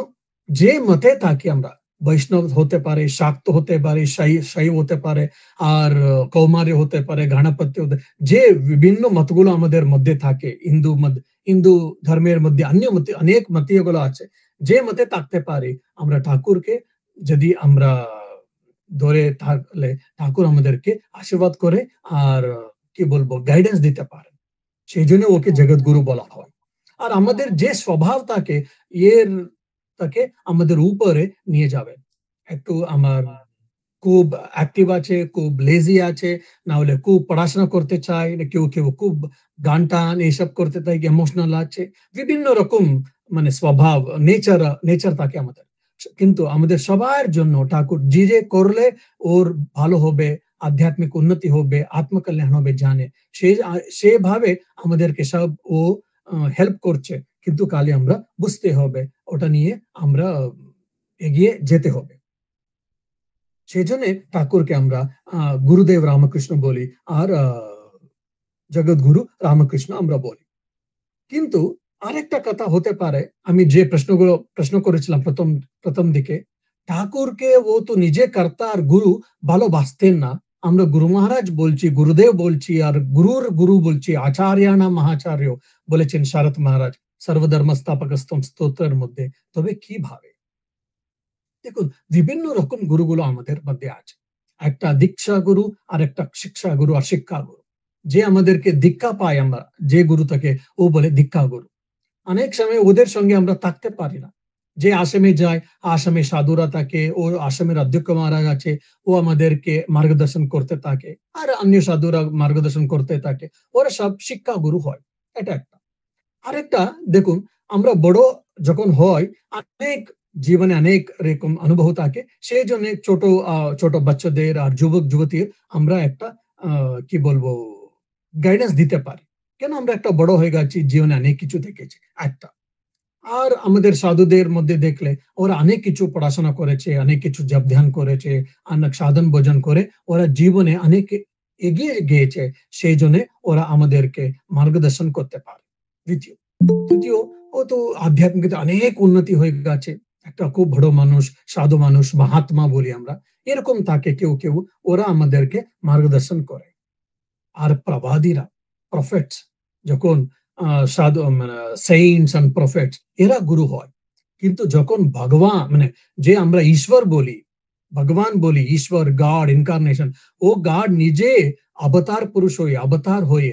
[SPEAKER 1] যে মতে থাকি আমরা, বৈষ্ণব হতে পারে, শাক্ত হতে পারে, শৈব হতে পারে, আর কৌমারী হতে পারে, গণপতি হতে, যে বিভিন্ন মতগুলো আমাদের মধ্যে থাকে, হিন্দু ধর্মের মধ্যে অনেক মতীয়গুলো আছে। যে মতে থাকতে পারি আমরা ঠাকুরকে যদি আমরা ধরে থাকলে ঠাকুর আমাদেরকে আশীর্বাদ করে আর কি বলবো গাইডেন্স দিতে পারে। সেই জন্য ওকে জগৎগুরু বলা হয়। আর আমাদের যে স্বভাব থাকে এর তাকে আমাদের উপরে নিয়ে যাবে। একটু আমার খুব অ্যাক্টিভ আছে, খুব লেজি আছে, না হলে খুব পড়াশোনা করতে চায়, না কেউ কেউ খুব গান-টান এসব করতে চায়, ইমোশনাল আছে। বিভিন্ন রকম মানে স্বভাব, নেচার থাকে আমাদের। কিন্তু আমাদের সবার জন্য ঠাকুর যে করলে ওর ভালো হবে, আধ্যাত্মিক উন্নতি হবে, আত্মকল্যাণ হবে জানে। সেভাবে আমাদেরকে সব ও হেল্প করছে। কিন্তু খালি আমরা বুঝতে হবে, ওটা নিয়ে আমরা এগিয়ে যেতে হবে। সেজন্য ঠাকুরকে আমরা গুরুদেব রামকৃষ্ণ বলি আর জগৎগুরু রামকৃষ্ণ আমরা বলি। কিন্তু আরেকটা কথা হতে পারে, আমি যে প্রশ্ন করেছিলাম প্রথম দিকে, ঠাকুরকে ও তো নিজে কর্তা আর গুরু ভালোবাসতেন না। আমরা গুরু মহারাজ বলছি, গুরুদেব বলছি আর গুরুর গুরু বলছি, আচার্যাণাম মহাচার্য বলেছেন শরৎ মহারাজ সর্বধর্ম স্থাপকস্তম স্তোত্রের মধ্যে। তবে কিভাবে? দেখুন বিভিন্ন রকম গুরুগুলো আমাদের মধ্যে আছে। একটা দীক্ষা গুরু আর একটা শিক্ষা গুরু আর শিক্ষা গুরু। যে আমাদেরকে দীক্ষা পাই আমরা, যে গুরু তাকে ও বলে দীক্ষা গুরু। অনেক সময় ওদের সঙ্গে আমরা থাকতে পারি না। যে আসামে যায়, আসামে সাধুরা থাকে, ও আসামের অধ্যক্ষ মহারাজ আছে, ও আমাদেরকে মার্গদর্শন করতে থাকে, আর অন্য সাধুরা মার্গদর্শন করতে থাকে। ওরা সব শিক্ষা গুরু হয়। এটা একটা। আরেকটা দেখুন, আমরা বড় যখন হয়, অনেক জীবনে অনেক রকম অনুভব থাকে। সেই জন্য ছোট বাচ্চাদের আর যুবক যুবতীর আমরা একটা কি বলবো, গাইডেন্স দিতে পারি। কেন আমরা একটা বড় হয়ে গেছি, জীবনে অনেক কিছু দেখেছি একটা। আর আমাদের সাধুদের মধ্যে দেখলে ওরা অনেক কিছু পড়াশোনা করেছে, অনেক কিছু জপ ধ্যান করেছে, অনেক সাধন ভজন করে ওরা জীবনে অনেক এগিয়ে গিয়েছে। সেই জন্য ওরা আমাদেরকে মার্গদর্শন করতে পারে। দ্বিতীয় তৃতীয়, ও তো আধ্যাত্মিকতা অনেক উন্নতি হয়ে গেছে। একটা খুব বড় মানুষ, সাধু মানুষ, মহাত্মা বলি আমরা, এরকম থাকে কেউ কেউ, ওরা আমাদেরকে মার্গদর্শন করে। আর প্রবাদীরা, প্রফেটস, যখন সাধু মানে সেইন্টস এন্ড প্রফেটস, এরা গুরু হয়। কিন্তু যখন ভগবান মানে যে আমরা ঈশ্বর বলি, ভগবান বলি, ঈশ্বর, গড, ইনকারনেশন, ও গড নিজে অবতার পুরুষ হয়ে, অবতার হয়ে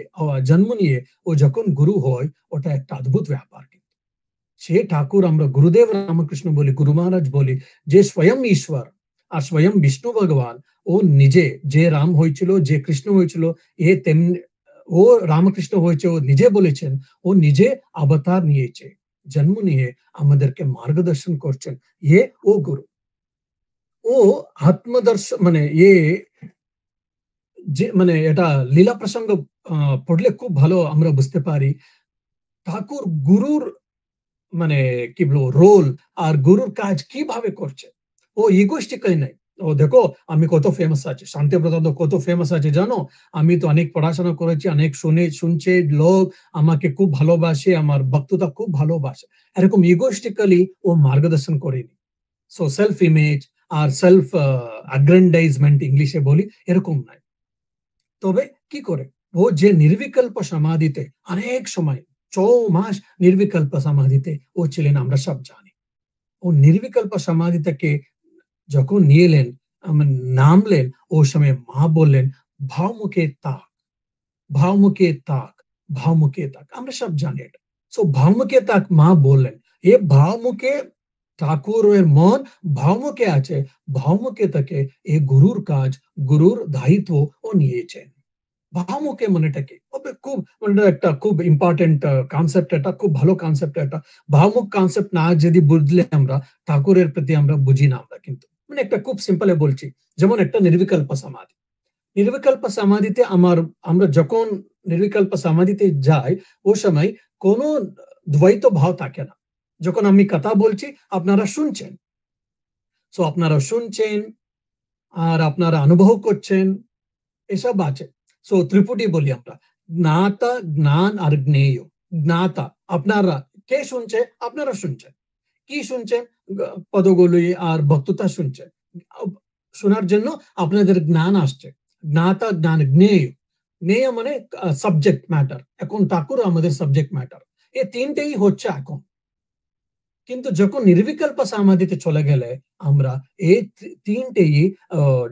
[SPEAKER 1] জন্ম নিয়ে ও যখন গুরু হয়, ওটা একটা অদ্ভুত ব্যাপার। সে ঠাকুর আমরা গুরুদেব রামকৃষ্ণ বলি, গুরু মহারাজ বলি, যে স্বয়ং ঈশ্বর আর স্বয়ং বিষ্ণু ভগবান, ও নিজে যে রাম হয়েছিল, যে কৃষ্ণ হয়েছিল, এ তেমনি ও রামকৃষ্ণ হয়েছে, ও নিজে বলেছেন, ও নিজে অবতার নিয়েছে, জন্ম নিয়ে আমাদেরকে মার্গদর্শন করছেন। ও গুরু, ও আত্মদর্শন মানে যে মানে এটা লীলা প্রসঙ্গ পড়লে খুব ভালো আমরা বুঝতে পারি ঠাকুর গুরুর মানে কি বলবো রোল আর গুরুর কাজ কিভাবে করছে। ও ইগোইস্টিক্যালি নাই। ও দেখো আমি কত ফেমাস আছি, শান্তিপ্রসাদ কত ফেমাস আছে জানো, আমি তো অনেক পড়াশোনা করেছি, অনেক শুনছে লোক, আমাকে খুব ভালোবাসে, আমার বক্তৃতা খুব ভালোবাসে, এরকম ইগোইস্টিক্যালি ও মার্গদর্শন করেনি। সো সেলফ ইমেজ আর সেলফ অ্যাগ্রেন্ডাইজমেন্ট ইংলিশে বলি, এরকম নাই। তবে কি করে, ও যে নির্বিকল্প সমাধিতে অনেক সময় 6 মাস নির্বিকল্প সমাধিতে ও ছিলেন, আমরা সব জানি। ও নির্বিকল্প সমাধি থেকে যখন নিয়ে এলেন, নামলেন, ও সময় মা বললেন, ভাवमुखे তাক, ভাवमुखे তাক, ভাवमुखे তাক, আমরা সব জানি এটা। সো ভাवमुखे তাক মা বললেন, এ ভাवमुखे ঠাকুরের মন ভাवमुखे আছে, ভাवमुखे থেকে এ গুরুর কাজ, গুরুর দায়িত্ব ও নিয়েছেন। ভাবমুখে মানেটা কি? খুব মানে একটা খুব ইম্পর্টেন্ট কনসেপ্ট, এটা খুব ভালো কনসেপ্ট এটা। ভাবমুখ কনসেপ্ট না যদি বুঝলে আমরা ঠাকুরের প্রতি আমরা বুঝি না আমরা কিন্তু। মানে একটা খুব সিম্পল এ বলছি। যেমন একটা নির্বিকল্প সমাধি। নির্বিকল্প সমাধিতে আমরা যখন নির্বিকল্প সমাধিতে যাই, ও সময় কোনো দ্বৈত ভাব থাকে না। যখন আমি কথা বলছি, আপনারা শুনছেন। সো আপনারা শুনছেন আর আপনারা অনুভব করছেন, এসব আছে। সো ত্রিপুটি বলি আমরা, জ্ঞাতা, জ্ঞান আর জ্ঞেয়। জ্ঞাতা আপনারা, কে শুনছে, আপনারা শুনছেন। কি শুনছেন, পদগুলি আর বক্তৃতা শুনছেন। শোনার জন্য আপনাদের জ্ঞান আসছে। জ্ঞাতা, জ্ঞান, জ্ঞেয়। জ্ঞেয় মানে সাবজেক্ট ম্যাটার। এখন ঠাকুর আমাদের সাবজেক্ট ম্যাটার। এ তিনটেই হচ্ছে এখন। কিন্তু যখন নির্বিকল্প সমাধিতে চলে গেলে আমরা এই তিনটেই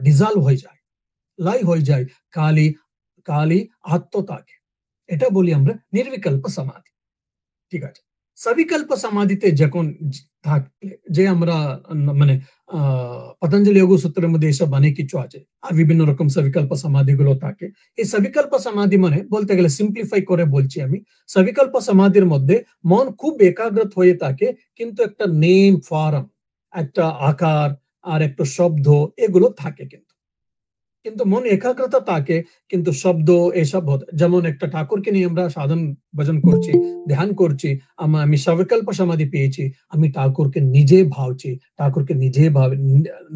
[SPEAKER 1] ডিজলভ হয়ে যায়, লাই হয়ে যায়, কালি কালি আত্মত্যাগে। এটা বলি আমরা নির্বিকল্প সমাধি। ঠিক আছে। সবিকল্প সমাধিতে যখন থাকলে যে আমরা মানে পতঞ্জলি যোগ সূত্রের মধ্যে এসব অনেক কিছু আছে, আর বিভিন্ন রকম সবিকল্প সমাধিগুলো থাকে। এই সবিকল্প সমাধি মানে বলতে গেলে সিম্পলিফাই করে বলছি আমি, সবিকল্প সমাধির মধ্যে মন খুব একাগ্রত হয়ে থাকে, কিন্তু একটা নেম ফর্ম, একটা আকার আর একটা শব্দ এগুলো থাকে কিন্তু। কিন্তু মন একাগ্রতা থাকে, কিন্তু শব্দ এসব হতে, যেমন একটা ঠাকুরকে নিয়ে আমরা সাধন ভজন করছি, ধ্যান করছি, আমি সবিকল্প সমাধি পেয়েছি, আমি ঠাকুরকে নিজে ভাবছি, ঠাকুরকে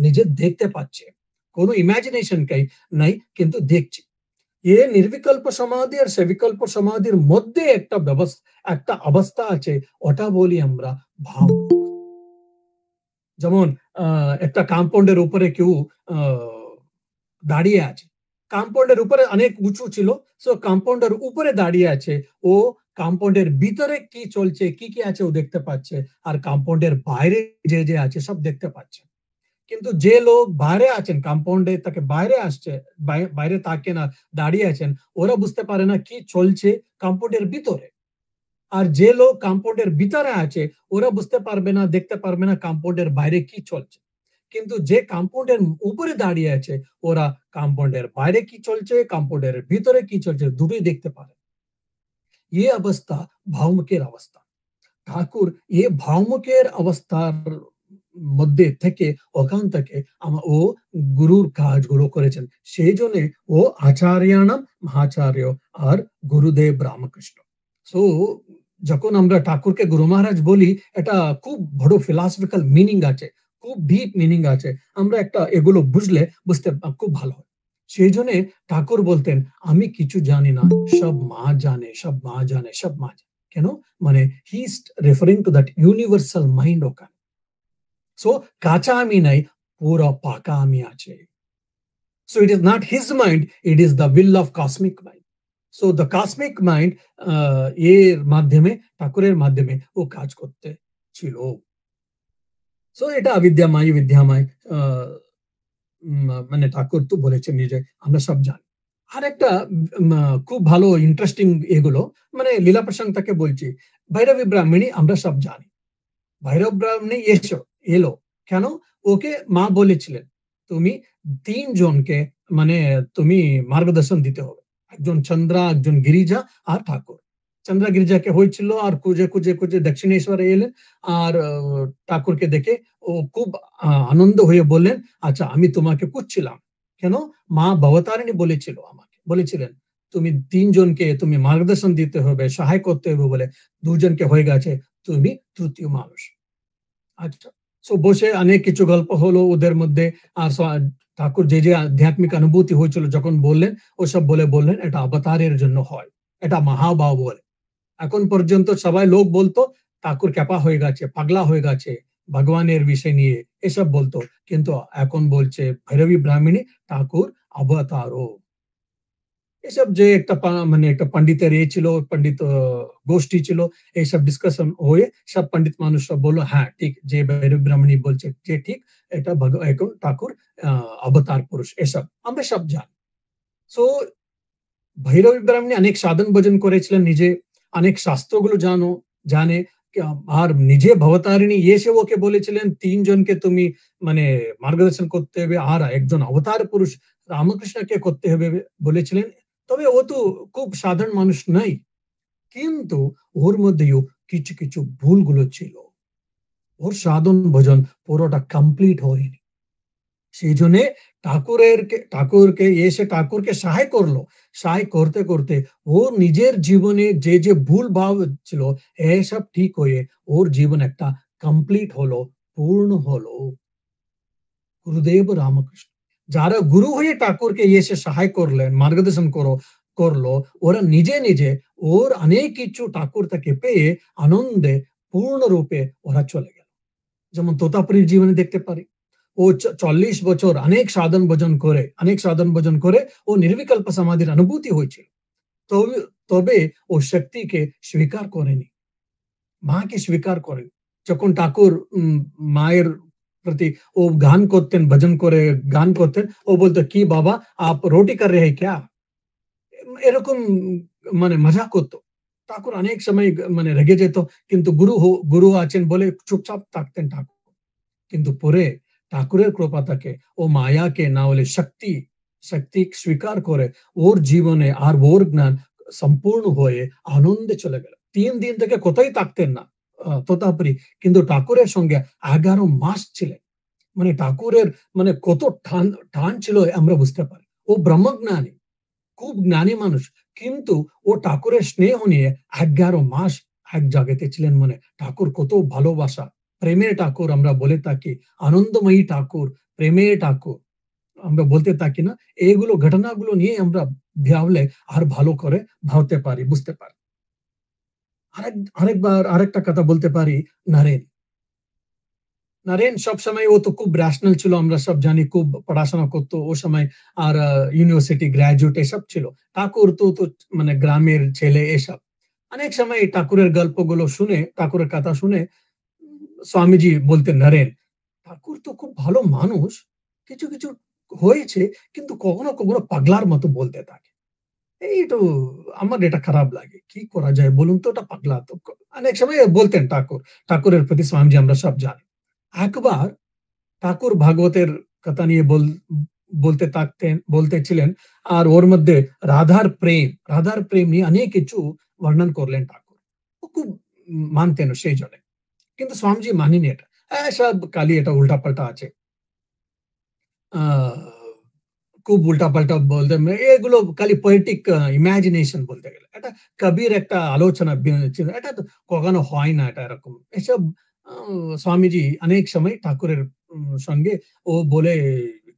[SPEAKER 1] নিজে দেখতে পাচ্ছি, কোনো ইমাজিনেশন নাই, কিন্তু দেখছি। এ নির্বিকল্প সমাধি আর সবিকল্প সমাধির মধ্যে একটা অবস্থা আছে, ওটা বলি আমরা ভাব। যেমন একটা কম্পাউন্ডের উপরে কেউ দাঁড়িয়ে আছে, কম্পাউন্ডের উপরে অনেক উঁচু ছিল, সো কম্পাউন্ডের উপরে দাঁড়িয়ে আছে, ও কম্পাউন্ডের ভিতরে কি চলছে, কি কি আছে ও দেখতে পাচ্ছে, আর কম্পাউন্ডের বাইরে যে আছে সব দেখতে পাচ্ছে। কিন্তু যে লোক বাইরে আছেন, কম্পাউন্ডে তাকে বাইরে আসছে, বাইরে তাকে না দাঁড়িয়ে আছেন, ওরা বুঝতে পারে না কি চলছে কম্পাউন্ডের ভিতরে। আর যে লোক কম্পাউন্ডের ভিতরে আছে ওরা বুঝতে পারবে না, দেখতে পারবে না কম্পাউন্ডের বাইরে কি চলছে। কিন্তু যে কম্পাউন্ডের উপরে দাঁড়িয়ে আছে ওরা কম্পাউন্ডের বাইরে কি চলছে, কম্পাউন্ডের ভিতরে কি চলছে দুটোই দেখতে পারে। ये अवस्था ভাবমুখের অবস্থা। ঠাকুর এ ভাবমুখের অবস্থার মধ্যে থেকে ওখান থেকে ও গুরুর কাজগুলো করেছেন। সেই জন্য ও আচার্যাণাম মহাচার্য আর গুরুদেব রামকৃষ্ণ। সো যখন আমরা ঠাকুরকে গুরু মহারাজ বলি এটা খুব বড় ফিলসফিক্যাল মিনিং আছে, খুব ডিপ মিনিং আছে। আমরা একটা এগুলো বুঝতে খুব ভালো হয়। সেই জন্য ঠাকুর বলতেন আমি কিছু জানি না, সব মা জানে, সব মা জানে, সব মা জানে। কেন? মানে he is referring to that universal mind ওখানে। সো কাঁচা আমি নাই, পুরো পাকা আমি আছে। So it is not his mind, it is the will of cosmic mind. So the cosmic mind এর মাধ্যমে ঠাকুরের মাধ্যমে ও কাজ করতে ছিল। সো এটা অবিদ্যাময় বিদ্যাময় মানে ঠাকুর তো বলেছেন নিজে আমরা সব জানি। আর একটা খুব ভালো ইন্টারেস্টিং এগুলো মানে লীলা প্রসঙ্গ থেকে বলছি। ভৈরবী ব্রাহ্মণী আমরা সব জানি। ভৈরব ব্রাহ্মণী এলো কেন? ওকে মা বলেছিলেন তুমি ৩ জনকে মানে তুমি মার্গদর্শন দিতে হবে। একজন চন্দ্রা, একজন গিরিজা আর ঠাকুর। চন্দ্রা গিরিজাকে হয়েছিল আর খুঁজে দক্ষিণেশ্বরে এলেন আর ঠাকুরকে দেখে ও খুব আনন্দ হয়ে বললেন আচ্ছা আমি তোমাকে খুঁজছিলাম। কেন? মা ভবতারিণী বলেছিলেন তুমি ৩ জনকে তুমি মার্গদর্শন দিতে হবে, সহায় করতে হবে বলে ২ জনকে হয়ে গেছে, তুমি তৃতীয় মানুষ। আচ্ছা। সো বসে অনেক কিছু গল্প হলো ওদের মধ্যে। আর ঠাকুর যে আধ্যাত্মিক অনুভূতি হয়েছিল যখন বললেন, ওসব বললেন এটা অবতারের জন্য হয়। এটা মহাভাব বলে। এখন পর্যন্ত সবাই লোক বলতো ঠাকুর ক্যাপা হয়ে গেছে, পাগলা হয়ে গেছে ভগবানের বিষয় নিয়ে এসব বলতো। কিন্তু এখন বলছে ভৈরবী ব্রাহ্মণী ঠাকুর অবতারও। এসব যে একটা মানে একটা পণ্ডিতের ছিল, পণ্ডিত গোষ্ঠী ছিল, এইসব ডিসকাশন হয়ে সব পণ্ডিত মানুষ সব বললো হ্যাঁ ঠিক যে ভৈরব ব্রাহ্মণী বলছে যে ঠিক এটা এখন ঠাকুর অবতার পুরুষ এসব আমরা সব জানি। সো ভৈরবী ব্রাহ্মণী অনেক সাধন ভজন করেছিলেন নিজে, অনেক শাস্ত্রগুলো জানে আর নিজে ভবতারিণী এসে ওকে বলেছিলেন ৩ জনকে তুমি মানে মার্গদর্শন করতে হবে আর একজন অবতার পুরুষ রামকৃষ্ণকে করতে হবে বলেছিলেন। তবে ও তো খুব সাধারণ মানুষ নাই, কিন্তু ওর মধ্যেও কিছু ভুলগুলো ছিল। ওর সাধন ভজন পুরোটা কমপ্লিট হয়নি। সেই জন্যে ঠাকুরকে এসে ঠাকুরকে সহায় করলো। সহায় করতে করতে ওর নিজের জীবনে যে ভুল ভাব ছিল এসব ঠিক হয়ে ওর জীবন একটা কমপ্লিট হলো, পূর্ণ হলো। গুরুদেব রামকৃষ্ণ যারা গুরু হয়ে ঠাকুরকে এসে সহায় করলেন, মার্গদর্শন করলো, ওরা নিজে ওর অনেক কিছু ঠাকুর থেকে পেয়ে আনন্দে পূর্ণরূপে ওরা চলে গেল। যেমন তোতাপুরীর জীবনে দেখতে পারি ও ৪০ বছর অনেক সাধন ভজন করে ও নির্বিকল্প সমাধির অনুভূতি হয়েছিল। তবে ও শক্তিকে স্বীকার করেনি, মাকে স্বীকার করেনি। যখন ঠাকুর মায়ের প্রতি ও গান করতেন, ভজন করে গান করতেন, ও বলতো কি বাবা আপ রোটি কর রে ক্যা, এরকম মানে মজাক করতো। ঠাকুর অনেক সময় মানে রেগে যেত, কিন্তু গুরু আছেন বলে চুপচাপ থাকতেন ঠাকুর। কিন্তু পরে ঠাকুরের কৃপা থাকে ও মায়াকে না হলে শক্তি স্বীকার করে ওর জীবনে আর ওর জ্ঞান সম্পূর্ণ হয়ে আনন্দে চলে গেল। ৩ দিন থেকে কোথায় থাকতেন না তোতাপুরী, কিন্তু ঠাকুরের সঙ্গে ১১ মাস ছিলেন। মানে ঠাকুরের মানে কত টান ছিল আমরা বুঝতে পারি। ও ব্রহ্মজ্ঞানী, খুব জ্ঞানী মানুষ, কিন্তু ও ঠাকুরের স্নেহ নিয়ে ১১ মাস এক জায়গাতে ছিলেন। মানে ঠাকুর কত ভালোবাসা, প্রেমের ঠাকুর আমরা বলে থাকি, আনন্দময়ী ঠাকুর, প্রেমের ঠাকুর আমরা বলতে থাকি না। এইগুলো ঘটনাগুলো নিয়ে আমরা ভাবলে আর ভালো করে ভাবতে পারি, বুঝতে পারি। আরেকটা কথা বলতে পারি, নরেন। নরেন সবসময় ও তো খুব রেশনাল ছিল, আমরা সব জানি, খুব পড়াশোনা করতো ও সময় আর ইউনিভার্সিটি গ্রাজুয়েট এসব ছিল। ঠাকুর তো মানে গ্রামের ছেলে এসব। অনেক সময় ঠাকুরের গল্পগুলো শুনে, ঠাকুরের কথা শুনে স্বামীজি বলতেন নরেন ঠাকুর তো খুব ভালো মানুষ, কিছু হয়েছে কিন্তু কখনো পাগলার মতো বলতে থাকে। এই তো আমার এটা খারাপ লাগে। কি করা যায় বলুন তো? ওটা পাগলা তো। অনেক সময় বলতেন ঠাকুর। ঠাকুরের প্রতি স্বামীজি আমরা সব জানি। একবার ঠাকুর ভাগবতের কথা নিয়ে বলতে থাকতেন, বলতেছিলেন। আর ওর মধ্যে রাধার প্রেম নিয়ে অনেক কিছু বর্ণন করলেন ঠাকুর। ও খুব মানতেন সেই জন্য। কিন্তু স্বামীজি মানেনি এটা। সব খালি এটা উল্টাপাল্টা আছে। আ খুব উল্টাপাল্টা বলতে এগুলো খালি পোয়েটিক ইমাজিনেশন বলতে গেলে। এটা কবির একটা আলোচনা ছিল। এটা তো কখনো হয় না এটা এরকম। এসব আ স্বামীজি অনেক সময় ঠাকুরের সঙ্গে ও বলে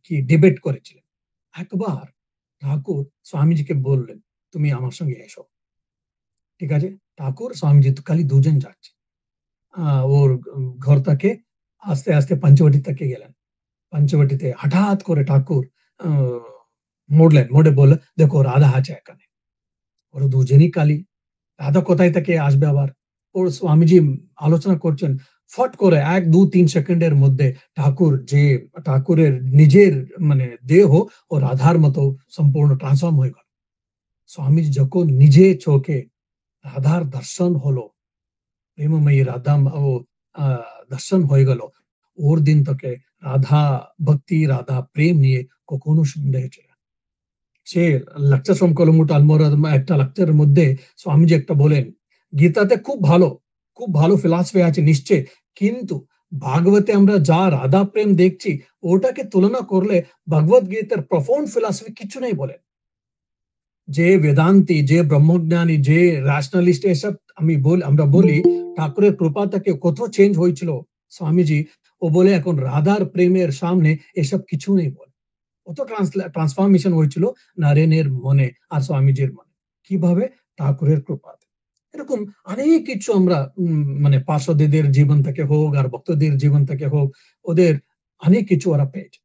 [SPEAKER 1] কি ডিবেট করেছিলেন। একবার ঠাকুর স্বামীজিকে বললেন, "তুমি আমার সঙ্গে এসো।" ঠিক আছে? ঠাকুর স্বামীজি তো খালি দুজন যাচ্ছে। আ ওর ঘর থেকে আস্তে পঞ্চবটি থেকে গেলেন। পঞ্চবটিতে হঠাৎ করে ঠাকুর আ মুড়লেন। মুড়ে বললেন, "দেখো রাধা আছে এখানে।" ওরা দুজনই কালি। রাধা কোথায় থেকে আসবে আবার? ওর স্বামীজি আলোচনা করছেন। ফট করে ১, ২, ৩ সেকেন্ডের মধ্যে ঠাকুরের নিজের মানে দেহ ও রাধার মতো সম্পূর্ণ ট্রান্সফর্ম হয়ে গেল। স্বামীজি যখন নিজে চোখে রাধার দর্শন হলো, প্রেমময়ী রাধা ও আ দর্শন হয়ে গেল। ওর দিন থেকে রাধা ভক্তি, রাধা প্রেম নিয়ে কখনো সন্দেহ ছিল না। সে লেকচার কলমু টালমোরার একটা লেকচারের মধ্যে স্বামীজি একটা বলেন, "গীতাতে খুব ভালো ফিলসফি আছে নিশ্চয়। কিন্তু ভাগবতে আমরা যা রাধা প্রেম দেখছি, ওটাকে তুলনা করলে ভগবদ্গীতার প্রফাউন্ড ফিলসফি কিচ্ছু নেই" বলেন। যে বেদান্তি, যে ব্রহ্মজ্ঞানী, যে rationalist এসব আমরা বলি ঠাকুরের কৃপা থেকে কত চেঞ্জ হয়েছিল স্বামীজি। ও বলে এখন রাধার প্রেমের সামনে এসব কিছু নেই বলে। কত ট্রান্সফরমেশন হয়েছিল নারায়ণের মনে আর স্বামীজির মনে। কিভাবে? ঠাকুরের কৃপাতে। এরকম অনেক কিছু আমরা মানে পার্শ্বদের জীবন থেকে হোক আর ভক্তদের জীবন থেকে হোক, ওদের অনেক কিছু ওরা পেয়েছে।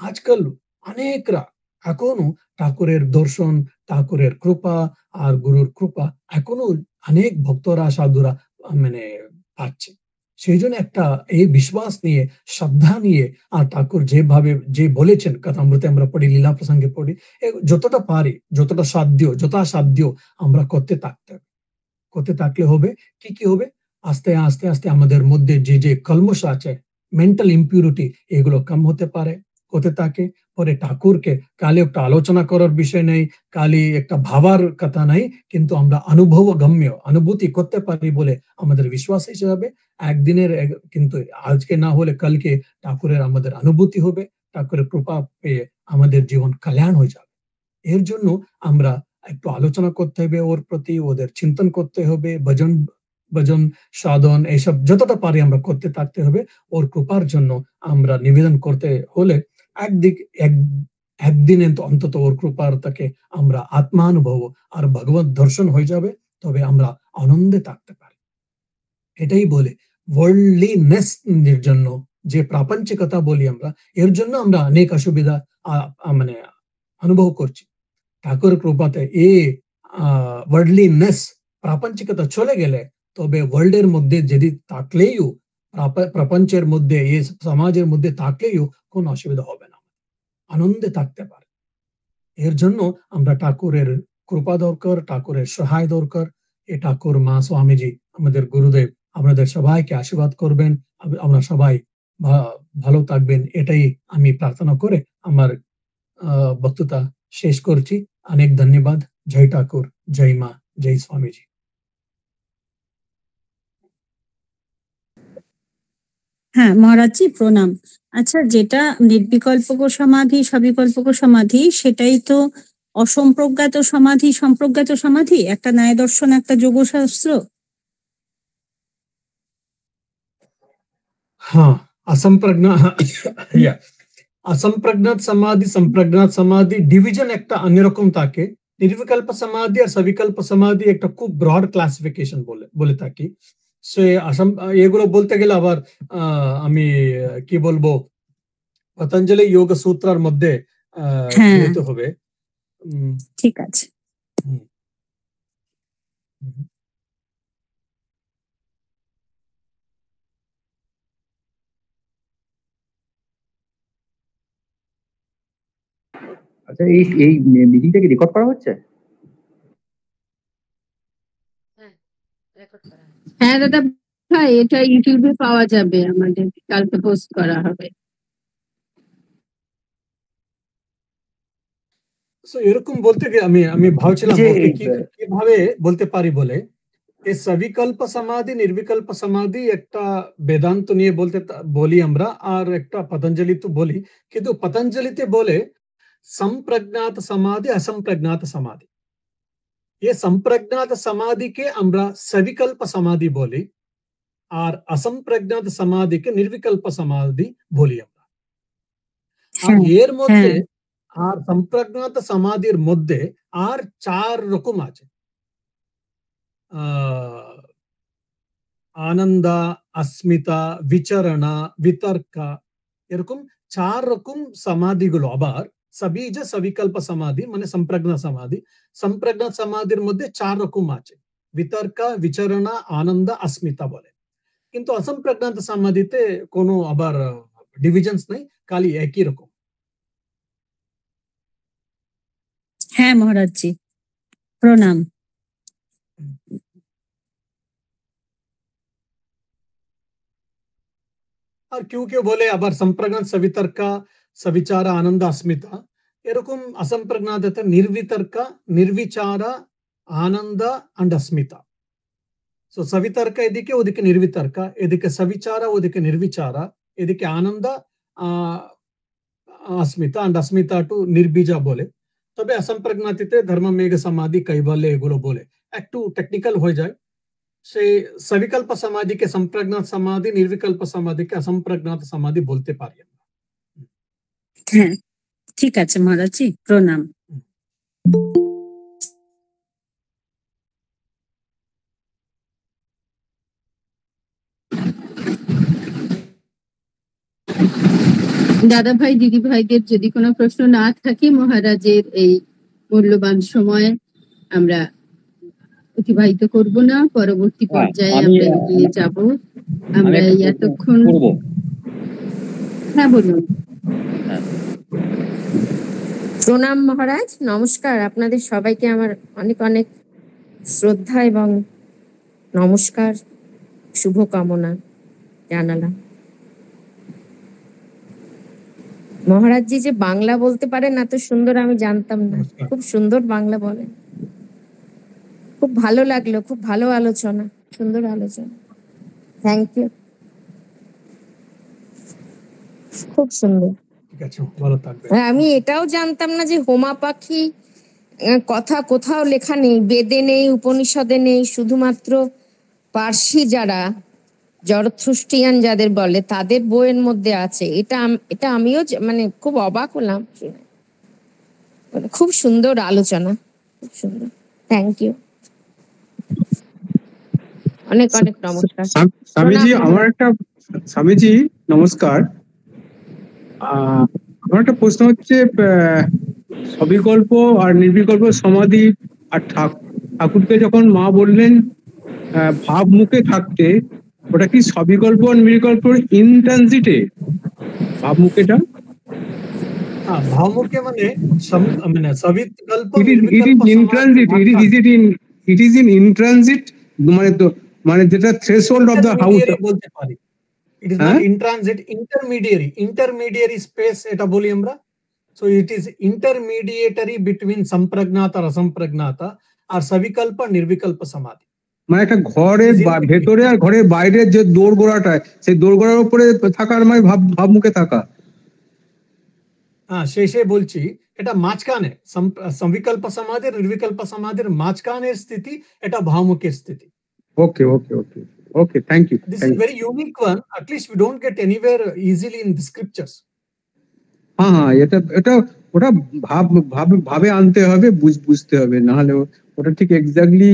[SPEAKER 1] আজকাল অনেকরা এখনো ঠাকুরের দর্শন, ঠাকুরের কৃপা আর গুরুর কৃপা এখনো অনেক ভক্তরা, সাধুরা মানে পাচ্ছে। সেইজন্য একটা এই বিশ্বাস নিয়ে, শ্রদ্ধা নিয়ে আর ঠাকুর যে বলেছেন কথামৃতে আমরা পড়ি, লীলা প্রসঙ্গে পড়ি, যতটা পারি, যথাসাধ্য আমরা করতে থাকলে হবে। কি হবে? আস্তে আমাদের মধ্যে যে কলমশ আছে, মেন্টাল ইমপিউরিটি এগুলো কম হতে পারে, হতে থাকে। পরে ঠাকুরকে খালি একটা আলোচনা করার বিষয় নেই, খালি একটা ভাবার কথা নাই। কিন্তু আমরা অনুভূতি করতে পারি বলে আমাদের বিশ্বাস এসে যাবে। একদিনের কিন্তু আজকে না হলে কালকে ঠাকুরের আমাদের অনুভূতি হবে। ঠাকুরের কৃপা পেয়ে আমাদের জীবন কল্যাণ হয়ে যাবে। এর জন্য আমরা একটু আলোচনা করতে হবে ওর প্রতি, ওদের চিন্তন করতে হবে, ভজন, সাধন এসব যতটা পারি আমরা করতে থাকতে হবে। ওর কৃপার জন্য আমরা নিবেদন করতে হলে একদিক এক একদিনে অন্তত ওর কৃপার তাকে আমরা আত্মানুভব আর ভগবত দর্শন হয়ে যাবে। তবে আমরা আনন্দে থাকতে পারি। এটাই বলে worldliness এর জন্য যে প্রাপঞ্চিকতা বলি আমরা, এর জন্য আমরা অনেক অসুবিধা আ আ মানে অনুভব করছি। ঠাকুর কৃপাতে ওয়ার্ল্ডলিনেস প্রাপঞ্চিকতা চলে গেলে তবে ওয়ার্ল্ডের মধ্যে যদি থাকলেও প্রপঞ্চের মধ্যে এই সমাজের মধ্যে থাকলেও কোনো অসুবিধা হবে না। আনন্দে থাকতে পারে। এর জন্য আমরা ঠাকুরের কৃপা দরকার, ঠাকুরের সহায় দরকার। এ ঠাকুর মা স্বামীজি আমাদের গুরুদেব আপনাদের সবাইকে আশীর্বাদ করবেন। আমরা সবাই ভা ভালো থাকবেন। এটাই আমি প্রার্থনা করে আমার বক্তৃতা শেষ করছি। অনেক ধন্যবাদ। জয় ঠাকুর, জয় মা, জয় স্বামীজি।
[SPEAKER 2] হ্যাঁ, মহারাজজি প্রণাম। আচ্ছা, যেটা নির্বিকল্পক সমাধি, সবিকল্পক সমাধি, সেটাই তো অসম্প্রজ্ঞাত সমাধি, সম্প্রজ্ঞাত সমাধি, একটা ন্যায় দর্শন, একটা যোগশাস্ত্র।
[SPEAKER 1] हाँ, অসম্প্রজ্ঞাত সমাধি, সম্প্রজ্ঞাত সমাধি ডিভিশন একটা অন্যরকম থাকে। নির্বিকল্প সমাধি আর সবিকল্প সমাধি একটা খুব ব্রড ক্লাসিফিকেশন বলে থাকি। সে এগুলো বলতে গেলে আবার আমি কি বলবো, পতঞ্জলি যোগ সূত্রের মধ্যে
[SPEAKER 2] হ্যাঁ,
[SPEAKER 1] যেতে হবে।
[SPEAKER 2] ঠিক আছে।
[SPEAKER 1] হুম, হুম।
[SPEAKER 3] আচ্ছা, এই মিটিংটা কি রেকর্ড করা হচ্ছে? হ্যাঁ দাদা ভাই, এটা ইউটিউবে পাওয়া যাবে, আমাদের কালকে পোস্ট করা হবে।
[SPEAKER 1] সো এরকম বলতে গিয়ে আমি ভাবছিলাম ওকে কিভাবে বলতে পারি বলে, এই সবিকল্প সমাধি নির্বিকল্প সমাধি একটা বেদান্ত নিয়ে বলি আমরা, আর একটা পতঞ্জলিতে বলি, কিন্তু পতঞ্জলিতে বলে संप्रज्ञात समाधि असंप्रज्ञात समाधि। ये संप्रज्ञात समाधि के আমরা सविकल्प समाधि বলি, আর असंप्रज्ञात समाधि के निर्विकल्प समाधि বলি আমরা। আর এর মধ্যে আর संप्रज्ञात সমাধির মধ্যে আর 4 রকম আছে। আনন্দ, अस्मिता, विचरणा, वितर्क, এরকম 4 রকম সমাধিগুলো আবার সবিজ সবিকল্প সমাধি মানে संप्रज्ञात সমাধি। संप्रज्ञात সমাধির মধ্যে 4 রকম আছে, বিতর্ক, বিচরণা, আনন্দ, अस्मिता বলে। কিন্তু असंप्रज्ञात সমাধিতে কোনো আবার ডিভিশনস নেই, খালি একই রকম।
[SPEAKER 2] হ্যাঁ মহারাজ জি, প্রণাম।
[SPEAKER 1] আর কেউ কেউ বলে আবার संप्रज्ञात सवितर्क, सविचार, आनंद, अस्मिता, এরকম असंप्रज्ञात निर्वितर्क, निर्विचार, आनंद and अस्मिता। সো সবিতর্ক এদিকে, ওদিকে নির্বিতর্ক, এদিকে সবিচার, ওদিকে নির্বিচার, এদিকে আনন্দ, अस्मिता and अस्मिता টু নির্বীজা বলে। তবে असंप्रज्ञातिতে ধর্মমেঘ সমাধি, কৈবল্য এগুলো বলে, একটু টেকনিক্যাল হয়ে যায়। সেই সবিকল্প সমাধিকে संप्रज्ञात সমাধি, নির্বিকল্প সমাধিকে असंप्रज्ञात সমাধি বলতে পারি আমরা।
[SPEAKER 2] হ্যাঁ ঠিক আছে মহারাজ জি, প্রণাম।
[SPEAKER 3] দাদা ভাই দিদি ভাইদের যদি কোনো প্রশ্ন না থাকে, মহারাজের এই মূল্যবান সময় আমরা অতিবাহিত করব না, পরবর্তী পর্যায়ে আমরা এগিয়ে যাব। আমরা এতক্ষণ হ্যাঁ বলুন।
[SPEAKER 4] প্রণাম মহারাজ, নমস্কার। আপনাদের সবাইকে আমার অনেক অনেক শ্রদ্ধা এবং নমস্কার, শুভকামনা জানালাম। মহারাজজি যে বাংলা বলতে পারেন এত সুন্দর আমি জানতাম না, খুব সুন্দর বাংলা বলেন, খুব ভালো লাগলো, খুব ভালো আলোচনা, সুন্দর আলোচনা, থ্যাংক ইউ, খুব সুন্দর। আমি এটাও জানতাম না যে হোমা পাখি কথা কোথাও লেখা নেই, বেদে নেই, উপনিষদে নেই, শুধুমাত্র পার্সি যারা জরথ্রুস্টিয়ান যাদের বলে তাদের বইয়ের মধ্যে আছে। এটা আমিও মানে খুব অবাক হলাম শুনে। খুব সুন্দর আলোচনা, খুব সুন্দর, থ্যাংক ইউ, অনেক অনেক নমস্কার।
[SPEAKER 5] স্বামীজি স্বামীজি নমস্কার। আমার একটা প্রশ্ন হচ্ছে, সবিকল্প আর নির্বিকল্প সমাধি আর ঠাকুরকে যখন মা বললেন ভাব মুখে থাকতে, ওটা কি সবিকল্প আর নির্বিকল্প ইনট্রানজিটে ভাব মুখেটা?
[SPEAKER 1] ভাবমুখে মানে সবিকল্প
[SPEAKER 5] ইট ইজ ইন ইনট্রানজিট, মানে যেটা থ্রেশহোল্ড অফ দ্য হাউস
[SPEAKER 1] বলতে পারি। It is not in transit, intermediary space এটা বলি আমরা। So it is intermediary between संप्रज्ञात और असंप्रज्ञात আর সবিকল্প নির্বিকল্প সমাধি।
[SPEAKER 5] মানে একটা ঘরের ভেতরে আর ঘরের বাইরের যে দোরগোড়াটা, সেই দোরগোড়ার উপরে থাকার মানে ভাবমুখে থাকা।
[SPEAKER 1] হ্যাঁ সে বলছি, এটা মাঝখানে সবিকল্প সমাধি নির্বিকল্প সমাধির মাঝখানের স্থিতি, এটা ভাবমুখের স্থিতি।
[SPEAKER 5] Okay okay okay okay, thank you.
[SPEAKER 1] This is very unique one, at least we don't get anywhere easily in the scriptures.
[SPEAKER 5] হ্যাঁ এটা ওটা ভাবে আনতে হবে, বুঝতে হবে, না হলে ওটা ঠিক এক্স্যাক্টলি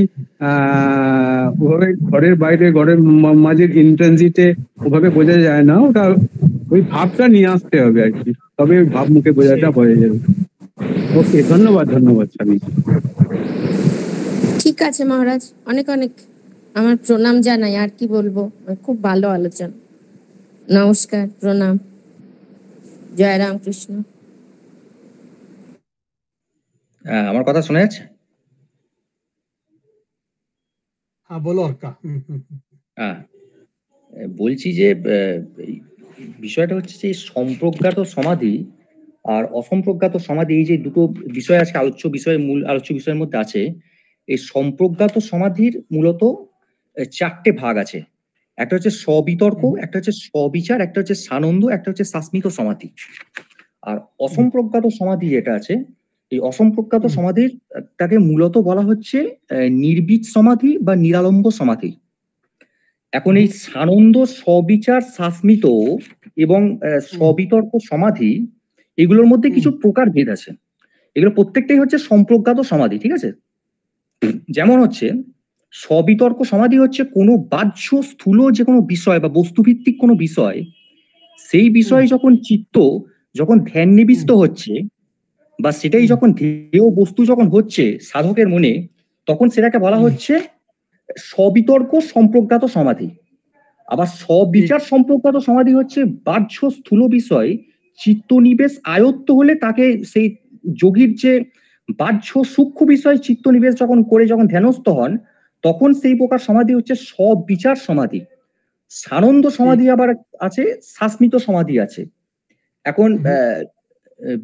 [SPEAKER 5] ওভাবে ঘরের বাইরে ঘরের মাঝের ইনট্রানজিটে ওভাবে বোঝা যায় না। ওটা ওই ভাবটা নিয়ে আসতে হবে আর কি, তবে ভাব মুখে বোঝাটা বোঝা যাবে। ওকে, ধন্যবাদ স্বামী।
[SPEAKER 4] ঠিক আছে মহারাজ, অনেক অনেক আমার প্রণাম জানাই, আর কি বলবো, খুব ভালো আলোচনা, নমস্কার, প্রণাম, জয় রামকৃষ্ণ।
[SPEAKER 6] আমার কথা শোনা যাচ্ছে?
[SPEAKER 1] হ্যাঁ বলো অর্কা।
[SPEAKER 6] হ্যাঁ, বলছি যে এই বিষয়টা হচ্ছে যে সম্প্রজ্ঞাত সমাধি আর অসম্প্রজ্ঞাত সমাধি, এই যে দুটো বিষয় আজকে মূল আলোচ্য বিষয়ের মধ্যে আছে। এই সম্প্রজ্ঞাত সমাধির মূলত চারটে ভাগ আছে। একটা হচ্ছে স্ববিতর্ক, একটা হচ্ছে স্ববিচার, একটা হচ্ছে সানন্দ, একটা হচ্ছে শাসমিত সমাধি। আর অসম্প্রজ্ঞাত সমাধি যেটা আছে, এই অসম্প্রজ্ঞাত সমাধির তাকে মূলত বলা হচ্ছে নির্বীজ সমাধি বা নিরালম্ব সমাধি। এখন এই সানন্দ, স্ববিচার, শাসমিত এবং স্ববিতর্ক সমাধি, এগুলোর মধ্যে কিছু প্রকার ভেদ আছে। এগুলো প্রত্যেকটাই হচ্ছে সম্প্রজ্ঞাত সমাধি, ঠিক আছে? যেমন হচ্ছে স্ববিতর্ক সমাধি হচ্ছে কোনো বাহ্য স্থূল যে কোনো বিষয় বা বস্তুভিত্তিক কোনো বিষয়, সেই বিষয়ে যখন চিত্ত যখন ধ্যান নিবিষ্ট হচ্ছে বা সেটাই যখন ধ্যেয় বস্তু যখন হচ্ছে সাধকের মনে, তখন সেটাকে বলা হচ্ছে স্ববিতর্ক সম্প্রজ্ঞাত সমাধি। আবার স্ববিচার সম্প্রজ্ঞাত সমাধি হচ্ছে বাহ্য স্থূল বিষয় চিত্ত নিবেশ আয়ত্ত হলে তাকে সেই যোগীর যে বাহ্য সূক্ষ্ম বিষয় চিত্ত নিবেশ যখন করে যখন ধ্যানস্থ হন, তখন সেই প্রকার সমাধি হচ্ছে স্ববিচার সমাধি। সানন্দ সমাধি আবার আছে, শাসমিত সমাধি আছে। এখন